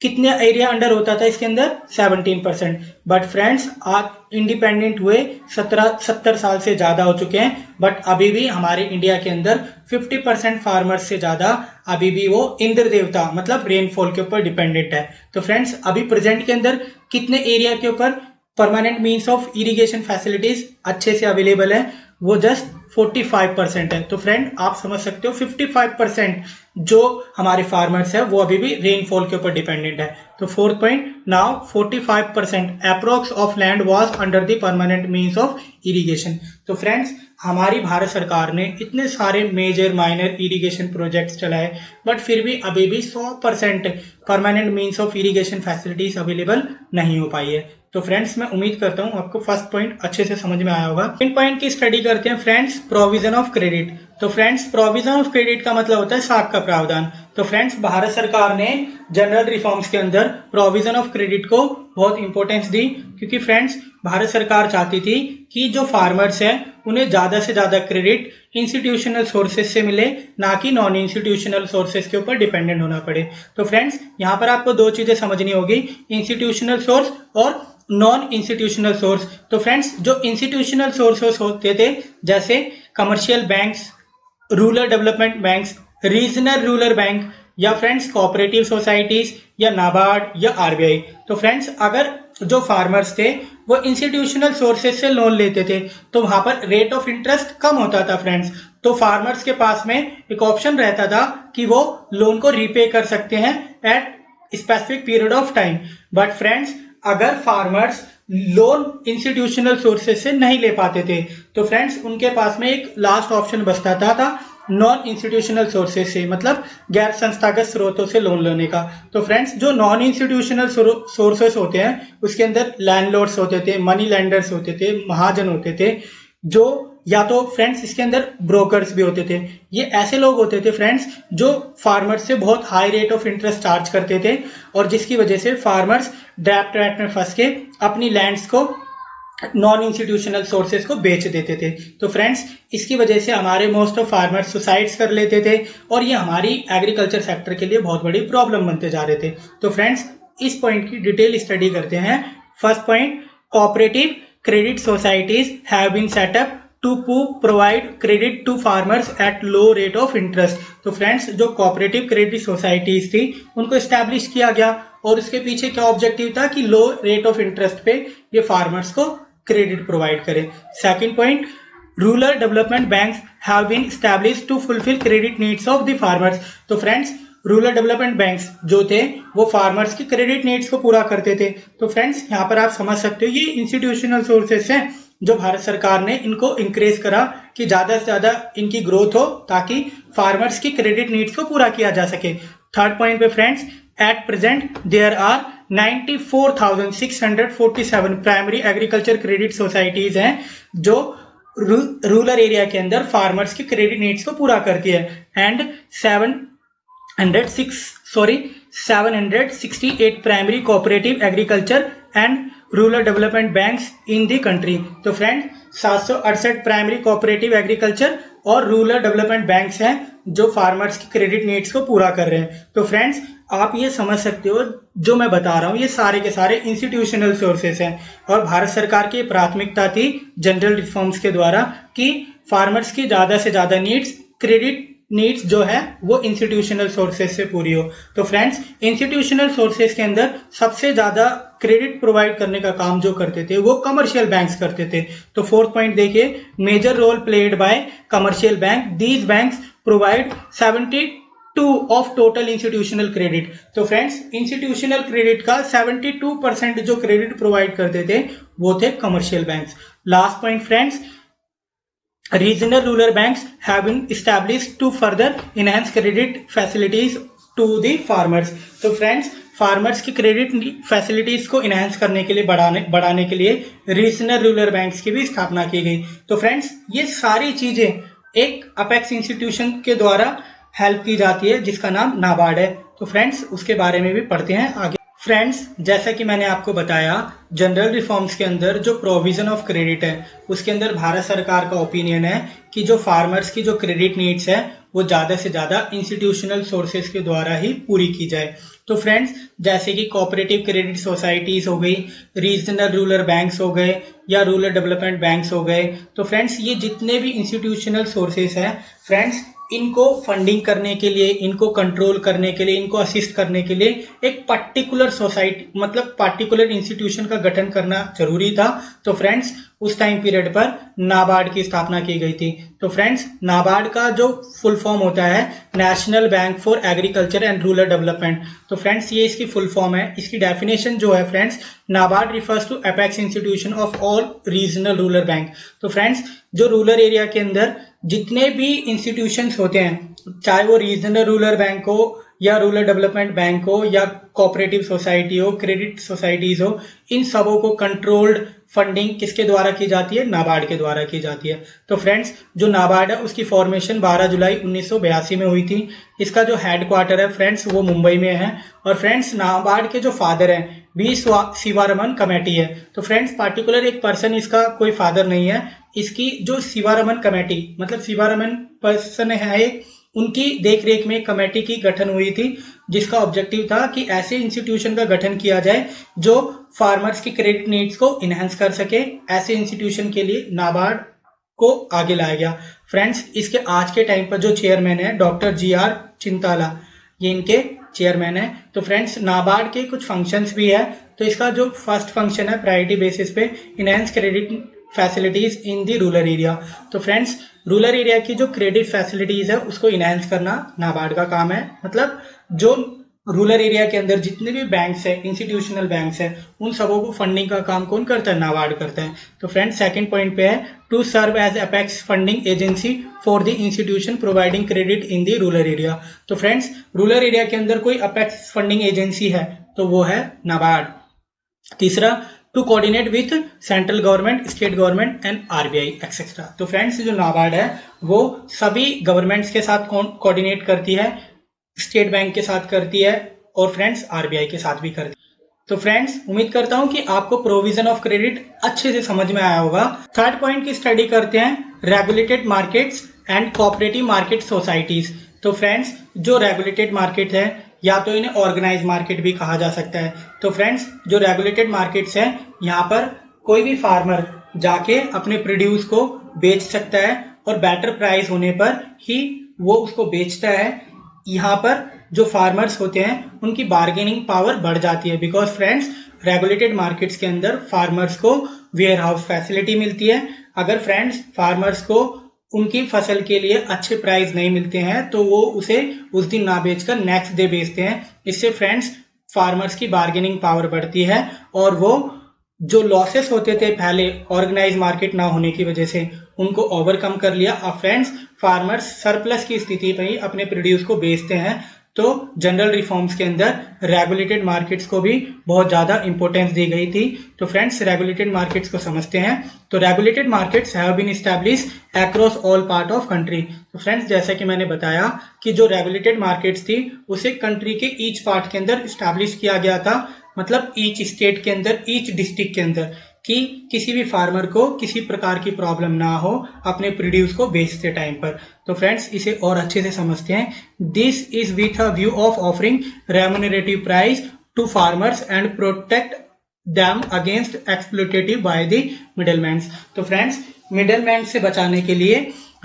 कितने एरिया अंडर होता था इसके अंदर? 17%। बट फ्रेंड्स आज इंडिपेंडेंट हुए 70 साल से ज्यादा हो चुके हैं, बट अभी भी हमारे इंडिया के अंदर 50% फार्मर्स से ज्यादा अभी भी वो इंद्र देवता मतलब रेनफॉल के ऊपर डिपेंडेंट है। तो फ्रेंड्स अभी प्रेजेंट के अंदर कितने एरिया के ऊपर permanent means of irrigation facilities अच्छे से अवेलेबल है? वो जस्ट 45% है। तो फ्रेंड आप समझ सकते हो 55% जो हमारे फार्मर्स है वो अभी भी रेनफॉल के ऊपर डिपेंडेंट है। तो fourth point, now 45% approx of land was under the permanent means of irrigation. तो फ्रेंड्स हमारी भारत सरकार ने इतने सारे मेजर माइनर इरिगेशन प्रोजेक्ट्स चलाए, बट फिर भी अभी भी 100% permanent means of irrigation facilities available नहीं हो पाई है। तो फ्रेंड्स मैं उम्मीद करता हूं आपको फर्स्ट पॉइंट अच्छे से समझ में आया होगा। सेकंड पॉइंट की स्टडी करते हैं फ्रेंड्स, प्रोविजन ऑफ क्रेडिट। तो फ्रेंड्स प्रोविजन ऑफ क्रेडिट का मतलब होता है साख का प्रावधान। तो फ्रेंड्स भारत सरकार ने जनरल रिफॉर्म्स के अंदर प्रोविजन ऑफ क्रेडिट को बहुत इंपॉर्टेंस दी, क्योंकि फ्रेंड्स भारत सरकार चाहती थी कि जो फार्मर्स है उन्हें ज्यादा से ज्यादा क्रेडिट इंस्टीट्यूशनल सोर्सेज से मिले, ना कि नॉन इंस्टीट्यूशनल सोर्सेज के ऊपर डिपेंडेंट होना पड़े। तो फ्रेंड्स यहाँ पर आपको दो चीजें समझनी होगी, इंस्टीट्यूशनल सोर्स और नॉन इंस्टीट्यूशनल सोर्स। तो फ्रेंड्स जो इंस्टीट्यूशनल सोर्सेस होते थे जैसे commercial banks, rural development banks, regional rural bank, या फ्रेंड्स कोऑपरेटिव सोसाइटीज, या नाबार्ड, या आरबीआई। तो फ्रेंड्स अगर जो फार्मर्स थे वो इंस्टीट्यूशनल सोर्सेज से लोन लेते थे तो वहां पर रेट ऑफ इंटरेस्ट कम होता था फ्रेंड्स। तो फार्मर्स के पास में एक ऑप्शन रहता था कि वो लोन को रीपे कर सकते हैं at specific period of time. But friends अगर फार्मर्स लोन इंस्टीट्यूशनल सोर्सेज से नहीं ले पाते थे तो फ्रेंड्स उनके पास में एक लास्ट ऑप्शन बचता था नॉन इंस्टीट्यूशनल सोर्सेज से, मतलब गैर संस्थागत स्रोतों से लोन लेने का। तो फ्रेंड्स जो नॉन इंस्टीट्यूशनल सोर्सेस होते हैं उसके अंदर लैंडलॉर्ड्स होते थे, मनी लैंडर्स होते थे, महाजन होते थे, जो या तो फ्रेंड्स इसके अंदर ब्रोकर्स भी होते थे। ये ऐसे लोग होते थे फ्रेंड्स जो फार्मर्स से बहुत high rate of interest charge करते थे और जिसकी वजह से फार्मर्स डेब्ट ट्रैप में फंस के अपनी लैंड्स को नॉन इंस्टीट्यूशनल सोर्सेज को बेच देते थे। तो फ्रेंड्स इसकी वजह से हमारे मोस्ट ऑफ फार्मर्स सुसाइड्स कर लेते थे और ये हमारी एग्रीकल्चर सेक्टर के लिए बहुत बड़ी प्रॉब्लम बनते जा रहे थे। तो फ्रेंड्स इस पॉइंट की डिटेल स्टडी करते हैं। First point, cooperative credit societies have been setup to provide credit to farmers at low rate of interest. तो फ्रेंड्स जो कोऑपरेटिव क्रेडिट सोसाइटीज थी उनको एस्टैब्लिश किया गया और उसके पीछे क्या ऑब्जेक्टिव था कि लो रेट ऑफ इंटरेस्ट पे ये फार्मर्स को क्रेडिट प्रोवाइड करें। Second point, rural development banks have been established to fulfil credit needs of the farmers. तो फ्रेंड्स रूरल डेवलपमेंट बैंक्स जो थे वो फार्मर्स की क्रेडिट नीड्स को पूरा करते थे। तो फ्रेंड्स यहाँ पर आप समझ सकते हो ये इंस्टीट्यूशनल सोर्सेस हैं जो भारत सरकार ने इनको इंक्रेज करा कि ज्यादा से ज्यादा इनकी ग्रोथ हो ताकि फार्मर्स की क्रेडिट नीड्स को पूरा किया जा सके। थर्ड पॉइंट पे friends, at present there are 94,647 primary agriculture credit societies हैं जो रूरल एरिया के अंदर फार्मर्स की क्रेडिट नीड्स को पूरा करती है and 768 primary cooperative agriculture and rural development banks in the country. तो फ्रेंड्स 768 प्राइमरी कोऑपरेटिव एग्रीकल्चर और रूरल डेवलपमेंट बैंक्स हैं जो फार्मर्स की क्रेडिट नीड्स को पूरा कर रहे हैं। तो फ्रेंड्स आप ये समझ सकते हो जो मैं बता रहा हूँ ये सारे के सारे इंस्टीट्यूशनल सोर्सेस हैं और भारत सरकार की प्राथमिकता थी जनरल रिफॉर्म्स के द्वारा कि फार्मर्स की ज्यादा से ज्यादा नीड्स क्रेडिट नीड्स जो है वो इंस्टीट्यूशनल सोर्सेज से पूरी हो। तो फ्रेंड्स इंस्टीट्यूशनल सोर्सेज के अंदर सबसे ज्यादा क्रेडिट प्रोवाइड करने का काम जो करते थे वो कमर्शियल बैंक्स करते थे। तो फोर्थ पॉइंट देखिए, major role played by commercial bank, these banks provide 72 of total institutional credit. तो फ्रेंड्स इंस्टीट्यूशनल क्रेडिट का 72% जो क्रेडिट प्रोवाइड करते थे वो थे commercial banks. Last point friends, regional rural banks have been established to further enhance credit facilities to the farmers। तो friends farmers की credit facilities को इनहेंस करने के लिए बढ़ाने के लिए रीजनल रूरल बैंक्स की भी स्थापना की गई। तो फ्रेंड्स ये सारी चीजें एक अपेक्स इंस्टीट्यूशन के द्वारा हेल्प की जाती है जिसका नाम नाबार्ड है। तो फ्रेंड्स उसके बारे में भी पढ़ते हैं आगे। फ्रेंड्स जैसा कि मैंने आपको बताया जनरल रिफॉर्म्स के अंदर जो प्रोविजन ऑफ क्रेडिट है उसके अंदर भारत सरकार का ओपिनियन है कि जो फार्मर्स की जो क्रेडिट नीड्स है वो ज्यादा से ज्यादा इंस्टीट्यूशनल सोर्सेज के द्वारा ही पूरी की जाए। तो फ्रेंड्स जैसे कि कोऑपरेटिव क्रेडिट सोसाइटीज हो गई, रीजनल रूरल बैंक्स हो गए या रूरल डेवलपमेंट बैंक्स हो गए। तो फ्रेंड्स ये जितने भी इंस्टीट्यूशनल सोर्सेज हैं फ्रेंड्स इनको फंडिंग करने के लिए, इनको कंट्रोल करने के लिए, इनको असिस्ट करने के लिए एक पर्टिकुलर सोसाइटी मतलब पर्टिकुलर इंस्टीट्यूशन का गठन करना जरूरी था। तो फ्रेंड्स उस टाइम पीरियड पर नाबार्ड की स्थापना की गई थी। तो फ्रेंड्स नाबार्ड का जो फुल फॉर्म होता है national bank for agriculture and rural development. तो फ्रेंड्स ये इसकी फुल फॉर्म है। इसकी डेफिनेशन जो है friends, NABARD refers to apex institution of all regional rural bank. तो फ्रेंड्स जो रूरल एरिया के अंदर जितने भी इंस्टीट्यूशंस होते हैं, चाहे वो रीजनल रूरल बैंक हो या रूरल डेवलपमेंट बैंक हो या कोऑपरेटिव सोसाइटी हो, क्रेडिट सोसाइटीज हो, इन सबों को कंट्रोल्ड फंडिंग किसके द्वारा की जाती है? नाबार्ड के द्वारा की जाती है। तो फ्रेंड्स जो नाबार्ड है उसकी फॉर्मेशन 12 जुलाई 1982 में हुई थी। इसका जो हेडक्वार्टर है फ्रेंड्स वो मुंबई में है। और फ्रेंड्स नाबार्ड के जो फादर हैं बी शिवारमन कमेटी है। तो फ्रेंड्स पार्टिकुलर एक पर्सन इसका कोई फादर नहीं है, इसकी जो शिवारमन कमेटी मतलब शिवारमन पर्सन है उनकी देखरेख में कमेटी की गठन हुई थी जिसका ऑब्जेक्टिव था कि ऐसे इंस्टीट्यूशन का गठन किया जाए जो फार्मर्स की क्रेडिट नीड्स को इनहेंस कर सके। ऐसे इंस्टीट्यूशन के लिए नाबार्ड को आगे लाया गया। फ्रेंड्स इसके आज के टाइम पर जो चेयरमैन है डॉक्टर GR चिंताला, ये इनके चेयरमैन है। तो फ्रेंड्स नाबार्ड के कुछ फंक्शंस भी है। तो इसका जो फर्स्ट फंक्शन है प्रायोरिटी बेसिस पे enhance credit facilities in the rural area. तो फ्रेंड्स रूरल एरिया की जो क्रेडिट फैसिलिटीज है उसको इनहेंस करना नाबार्ड का काम है। मतलब जो रूरल एरिया के अंदर जितने भी बैंक्स है, इंस्टीट्यूशनल बैंक्स है, उन सबों को फंडिंग का काम कौन करता है? नाबार्ड करता है। तो फ्रेंड्स सेकंड पॉइंट पे है to serve as apex funding agency for the institution providing credit in the rural area. तो फ्रेंड्स रूरल एरिया के अंदर कोई अपेक्स फंडिंग एजेंसी है तो वो है नाबार्ड। तीसरा to coordinate with central government, state government and RBI etcetera. तो फ्रेंड्स जो नाबार्ड है वो सभी गवर्नमेंट्स के साथ कोऑर्डिनेट करती है, स्टेट बैंक के साथ करती है और फ्रेंड्स RBI के साथ भी करती है। तो फ्रेंड्स उम्मीद करता हूं कि आपको प्रोविजन ऑफ क्रेडिट अच्छे से समझ में आया होगा। थर्ड पॉइंट की स्टडी करते हैं regulated markets and cooperative market societies. तो फ्रेंड्स जो रेगुलेटेड मार्केट है या तो इन्हें ऑर्गेनाइज मार्केट भी कहा जा सकता है। तो फ्रेंड्स जो रेगुलेटेड मार्केट्स हैं यहाँ पर कोई भी फार्मर जाके अपने प्रोड्यूस को बेच सकता है और बेटर प्राइस होने पर ही वो उसको बेचता है। यहाँ पर जो फार्मर्स होते हैं उनकी बार्गेनिंग पावर बढ़ जाती है बिकॉज फ्रेंड्स रेगुलेटेड मार्केट्स के अंदर फार्मर्स को वेयर हाउस फैसिलिटी मिलती है। अगर फ्रेंड्स फार्मर्स को उनकी फसल के लिए अच्छे प्राइस नहीं मिलते हैं तो वो उसे उस दिन ना बेचकर नेक्स्ट डे बेचते हैं। इससे फ्रेंड्स फार्मर्स की बार्गेनिंग पावर बढ़ती है और वो जो लॉसेस होते थे पहले ऑर्गेनाइज मार्केट ना होने की वजह से उनको ओवरकम कर लिया। अब फ्रेंड्स फार्मर्स सरप्लस की स्थिति में ही अपने प्रोड्यूस को बेचते हैं तो जनरल रिफॉर्म्स के अंदर रेगुलेटेड मार्केट्स को भी बहुत ज़्यादा इंपॉर्टेंस दी गई थी। तो फ्रेंड्स रेगुलेटेड मार्केट्स को समझते हैं। तो regulated markets have been establish across all part of country. तो फ्रेंड्स जैसा कि मैंने बताया कि जो रेगुलेटेड मार्केट्स थी उसे कंट्री के ईच पार्ट के अंदर एस्टैब्लिश किया गया था, मतलब ईच स्टेट के अंदर, ईच डिस्ट्रिक्ट के अंदर, कि किसी भी फार्मर को किसी प्रकार की प्रॉब्लम ना हो अपने प्रोड्यूस को बेचते टाइम पर। तो फ्रेंड्स इसे और अच्छे से समझते हैं। This is with a view of offering remunerative price to farmers and protect them against exploitative by the middleman. तो फ्रेंड्स मिडलमैन से बचाने के लिए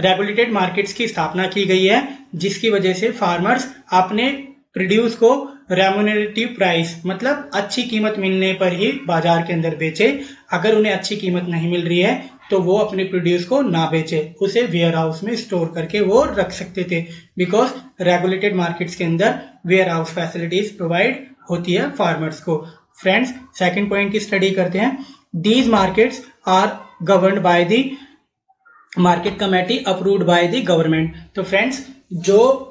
रेगुलेटेड मार्केट्स की स्थापना की गई है, जिसकी वजह से फार्मर्स अपने प्रोड्यूस को रेम्यूनरेटिव प्राइस मतलब अच्छी कीमत मिलने पर ही बाजार के अंदर बेचे। अगर उन्हें अच्छी कीमत नहीं मिल रही है तो वो अपने प्रोड्यूस को ना बेचे, उसे वेयर हाउस में स्टोर करके वो रख सकते थे, बिकॉज रेगुलेटेड मार्केट्स के अंदर वेयर हाउस फैसिलिटीज प्रोवाइड होती है फार्मर्स को। फ्रेंड्स सेकंड पॉइंट की स्टडी करते हैं। These markets are governed by the market committee approved by the government. तो फ्रेंड्स जो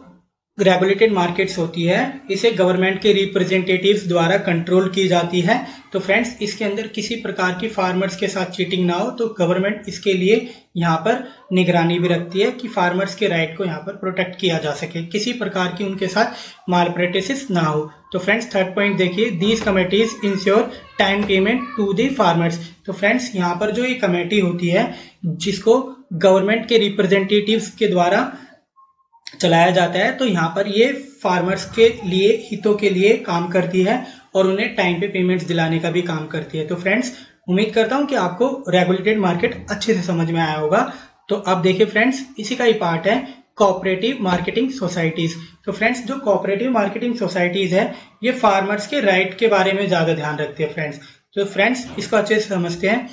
रेगुलेटेड मार्केट्स होती है इसे गवर्नमेंट के रिप्रेजेंटेटिव्स द्वारा कंट्रोल की जाती है। तो फ्रेंड्स इसके अंदर किसी प्रकार की फार्मर्स के साथ चीटिंग ना हो, तो गवर्नमेंट इसके लिए यहाँ पर निगरानी भी रखती है कि फार्मर्स के राइट को यहाँ पर प्रोटेक्ट किया जा सके, किसी प्रकार की उनके साथ माल प्रैक्टिसेस ना हो। तो फ्रेंड्स थर्ड पॉइंट देखिए, these committees ensure time payment to the farmers. तो फ्रेंड्स यहाँ पर जो ये कमेटी होती है जिसको गवर्नमेंट के रिप्रेजेंटेटिव्स के द्वारा चलाया जाता है, तो यहाँ पर ये फार्मर्स के लिए, हितों के लिए काम करती है और उन्हें टाइम पे पेमेंट्स दिलाने का भी काम करती है। तो फ्रेंड्स उम्मीद करता हूँ कि आपको रेगुलेटेड मार्केट अच्छे से समझ में आया होगा। तो अब देखिए फ्रेंड्स इसी का ही पार्ट है कोऑपरेटिव मार्केटिंग सोसाइटीज। तो फ्रेंड्स जो कोऑपरेटिव मार्केटिंग सोसाइटीज है ये फार्मर्स के राइट के बारे में ज्यादा ध्यान रखती है फ्रेंड्स। तो फ्रेंड्स इसको अच्छे से समझते हैं।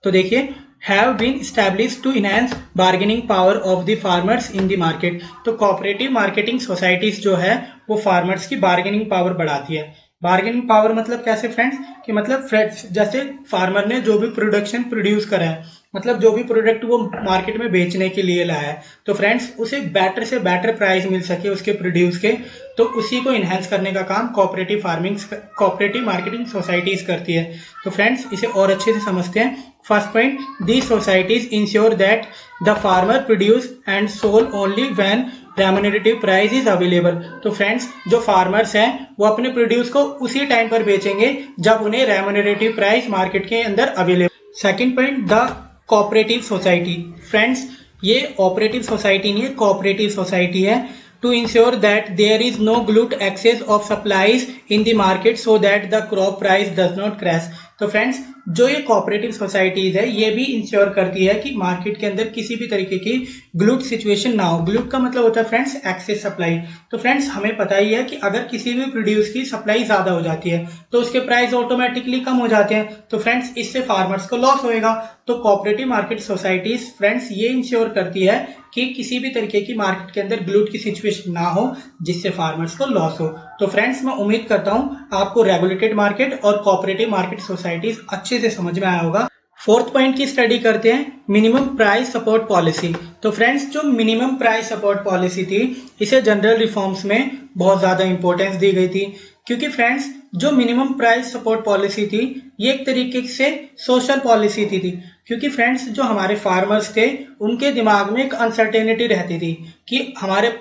तो देखिए, have been established to enhance bargaining power of the farmers in the market। तो कोऑपरेटिव मार्केटिंग सोसाइटीज जो है वो फार्मर्स की बार्गेनिंग पावर बढ़ाती है। बार्गेनिंग पावर मतलब कैसे फ्रेंड्स, कि मतलब जैसे फार्मर ने जो भी प्रोडक्शन प्रोड्यूस करा है, मतलब जो भी प्रोडक्ट वो मार्केट में बेचने के लिए लाया है, तो फ्रेंड्स उसे बेटर से बेटर प्राइस मिल सके उसके प्रोड्यूस के, तो उसी को इन्हेंस करने का काम कोऑपरेटिव मार्केटिंग सोसाइटीज करती है। तो फ्रेंड्स इसे और अच्छे से समझते हैं। First point, these societies ensure that the farmer produce and sell only when remunerative price is available. तो फ्रेंड्स जो फार्मर्स हैं वो अपने प्रोड्यूस को उसी टाइम पर बेचेंगे जब उन्हें रेम्यूनरेटिव प्राइस मार्केट के अंदर available. Second point, the cooperative society. Friends ये ऑपरेटिव सोसाइटी नहीं है, कोऑपरेटिव सोसाइटी है। To ensure that there is no glut excess of supplies in the market so that the crop price does not crash. तो friends जो ये cooperative societies है ये भी इंश्योर करती है कि मार्केट के अंदर किसी भी तरीके की ग्लूट सिचुएशन ना हो। ग्लूट का मतलब होता है फ्रेंड्स एक्सेस सप्लाई। तो फ्रेंड्स हमें पता ही है कि अगर किसी भी प्रोड्यूस की सप्लाई ज्यादा हो जाती है तो उसके प्राइस ऑटोमेटिकली कम हो जाते हैं, तो फ्रेंड्स इससे फार्मर्स को लॉस होएगा। तो कोऑपरेटिव मार्केट सोसाइटीज फ्रेंड्स ये इंश्योर करती है कि किसी भी तरीके की मार्केट के अंदर ग्लूट की सिचुएशन ना हो जिससे फार्मर्स को लॉस हो। तो फ्रेंड्स मैं उम्मीद करता हूं आपको रेगुलेटेड मार्केट और कोऑपरेटिव मार्केट सोसाइटीज अच्छे से समझ में आया होगा। फोर्थ पॉइंट की स्टडी करते हैं, मिनिमम प्राइस सपोर्ट पॉलिसी। तो फ्रेंड्स जो मिनिमम प्राइस सपोर्ट पॉलिसी थी इसे जनरल रिफॉर्म्स में बहुत ज्यादा इंपॉर्टेंस दी गई थी, क्योंकि फ्रेंड्स जो मिनिमम प्राइस सपोर्ट पॉलिसी थी ये एक तरीके से सोशल पॉलिसी थी, क्योंकि फ्रेंड्स जो हमारे फार्मर्स थे उनके दिमाग में एक अनसर्टेनिटी रहती थी कि हमारे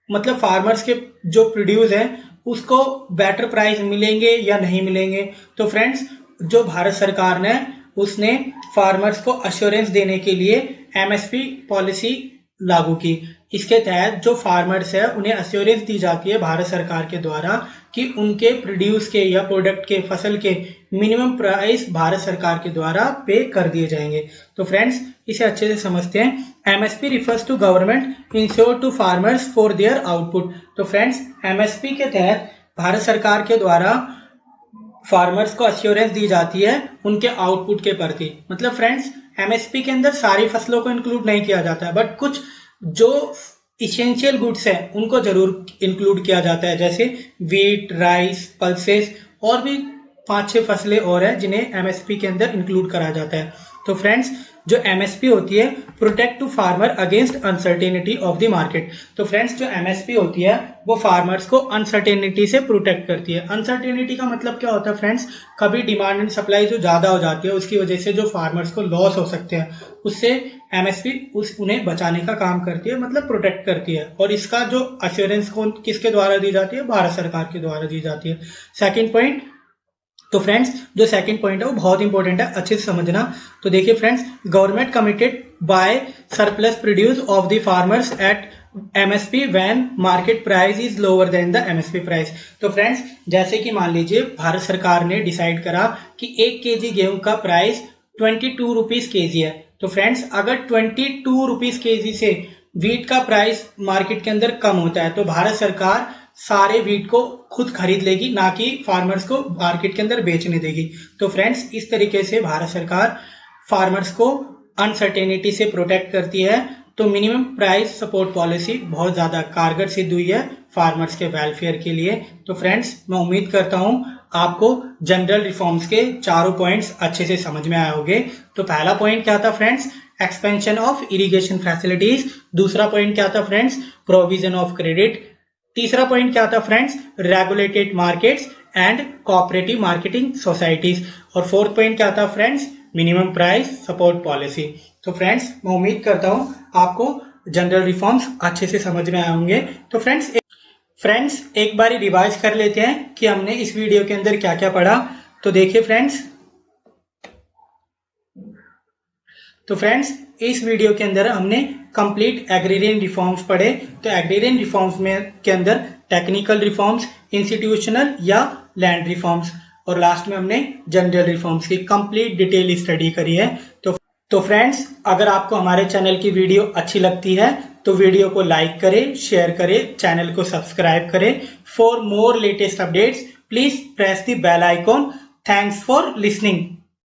मतलब फार्मर्स के जो प्रोड्यूस है उसको बेटर प्राइस मिलेंगे या नहीं मिलेंगे। तो फ्रेंड्स जो भारत सरकार ने उसने फार्मर्स को अश्योरेंस देने के लिए एमएसपी पॉलिसी लागू की। इसके तहत जो फार्मर्स है उन्हें अश्योरेंस दी जाती है भारत सरकार के द्वारा कि उनके प्रोड्यूस के या प्रोडक्ट के फसल के मिनिमम प्राइस भारत सरकार के द्वारा पे कर दिए जाएंगे। तो फ्रेंड्स इसे अच्छे से समझते हैं। MSP refers to government ensure to farmers for their output. तो फ्रेंड्स एमएसपी के तहत भारत सरकार के द्वारा फार्मर्स को अश्योरेंस दी जाती है उनके आउटपुट के प्रति। मतलब फ्रेंड्स एमएसपी के अंदर सारी फसलों को इंक्लूड नहीं किया जाता है, बट कुछ जो इसेंशियल गुड्स है उनको जरूर इंक्लूड किया जाता है, जैसे वीट, राइस, पल्सेस और भी 5-6 फसलें और है जिन्हें एमएसपी के अंदर इंक्लूड करा जाता है। तो फ्रेंड्स जो एमएसपी होती है protect to farmer against uncertainty of the market. तो फ्रेंड्स जो एमएसपी होती है वो फार्मर्स को अनसर्टेनिटी से प्रोटेक्ट करती है। अनसर्टेनिटी का मतलब क्या होता है फ्रेंड्स, कभी डिमांड एंड सप्लाई जो ज्यादा हो जाती है उसकी वजह से जो फार्मर्स को लॉस हो सकते हैं, उससे एमएसपी उन्हें बचाने का काम करती है, मतलब प्रोटेक्ट करती है। और इसका जो अश्योरेंस किसके द्वारा दी जाती है, भारत सरकार के द्वारा दी जाती है। सेकंड पॉइंट, तो फ्रेंड्स जो सेकंड पॉइंट है वो बहुत इंपॉर्टेंट है, अच्छे से समझना। तो देखिए friends, government committed buy surplus produce of the farmers at MSP when market price is lower than the MSP price. तो फ्रेंड्स जैसे कि मान लीजिए भारत सरकार ने डिसाइड करा कि 1 केजी गेहूं का प्राइस 22 रुपीज केजी है। तो फ्रेंड्स अगर 22 रुपीज केजी से वीट का प्राइस मार्केट के अंदर कम होता है तो भारत सरकार सारे वीट को खुद खरीद लेगी, ना कि फार्मर्स को मार्केट के अंदर बेचने देगी। तो फ्रेंड्स इस तरीके से भारत सरकार फार्मर्स को अनसर्टेनिटी से प्रोटेक्ट करती है। तो मिनिमम प्राइस सपोर्ट पॉलिसी बहुत ज्यादा कारगर सिद्ध हुई है फार्मर्स के वेलफेयर के लिए। तो फ्रेंड्स मैं उम्मीद करता हूं आपको जनरल रिफॉर्म्स के चारों पॉइंट्स अच्छे से समझ में आए होंगे। तो पहला पॉइंट क्या था friends, expansion of irrigation facilities. दूसरा पॉइंट क्या था फ्रेंड्स, प्रोविजन ऑफ क्रेडिट। तीसरा पॉइंट क्या था friends, regulated markets and cooperative marketing societies. और फोर्थ पॉइंट क्या था friends, minimum price support policy. तो फ्रेंड्स मैं उम्मीद करता हूं आपको जनरल रिफॉर्म्स अच्छे से समझ में आए होंगे। तो फ्रेंड्स एक बार रिवाइज कर लेते हैं कि हमने इस वीडियो के अंदर क्या क्या पढ़ा। तो देखिए फ्रेंड्स इस वीडियो के अंदर हमने कंप्लीट एग्रीरियन रिफॉर्म्स पढ़े। तो एग्रीरियन रिफॉर्म्स में के अंदर टेक्निकल रिफॉर्म्स, इंस्टीट्यूशनल या लैंड रिफॉर्म्स, और लास्ट में हमने जनरल रिफॉर्म्स की कंप्लीट डिटेल स्टडी करी है। तो फ्रेंड्स अगर आपको हमारे चैनल की वीडियो अच्छी लगती है तो वीडियो को लाइक करें, शेयर करें, चैनल को सब्सक्राइब करें। For more latest updates please press the bell icon. Thanks for listening.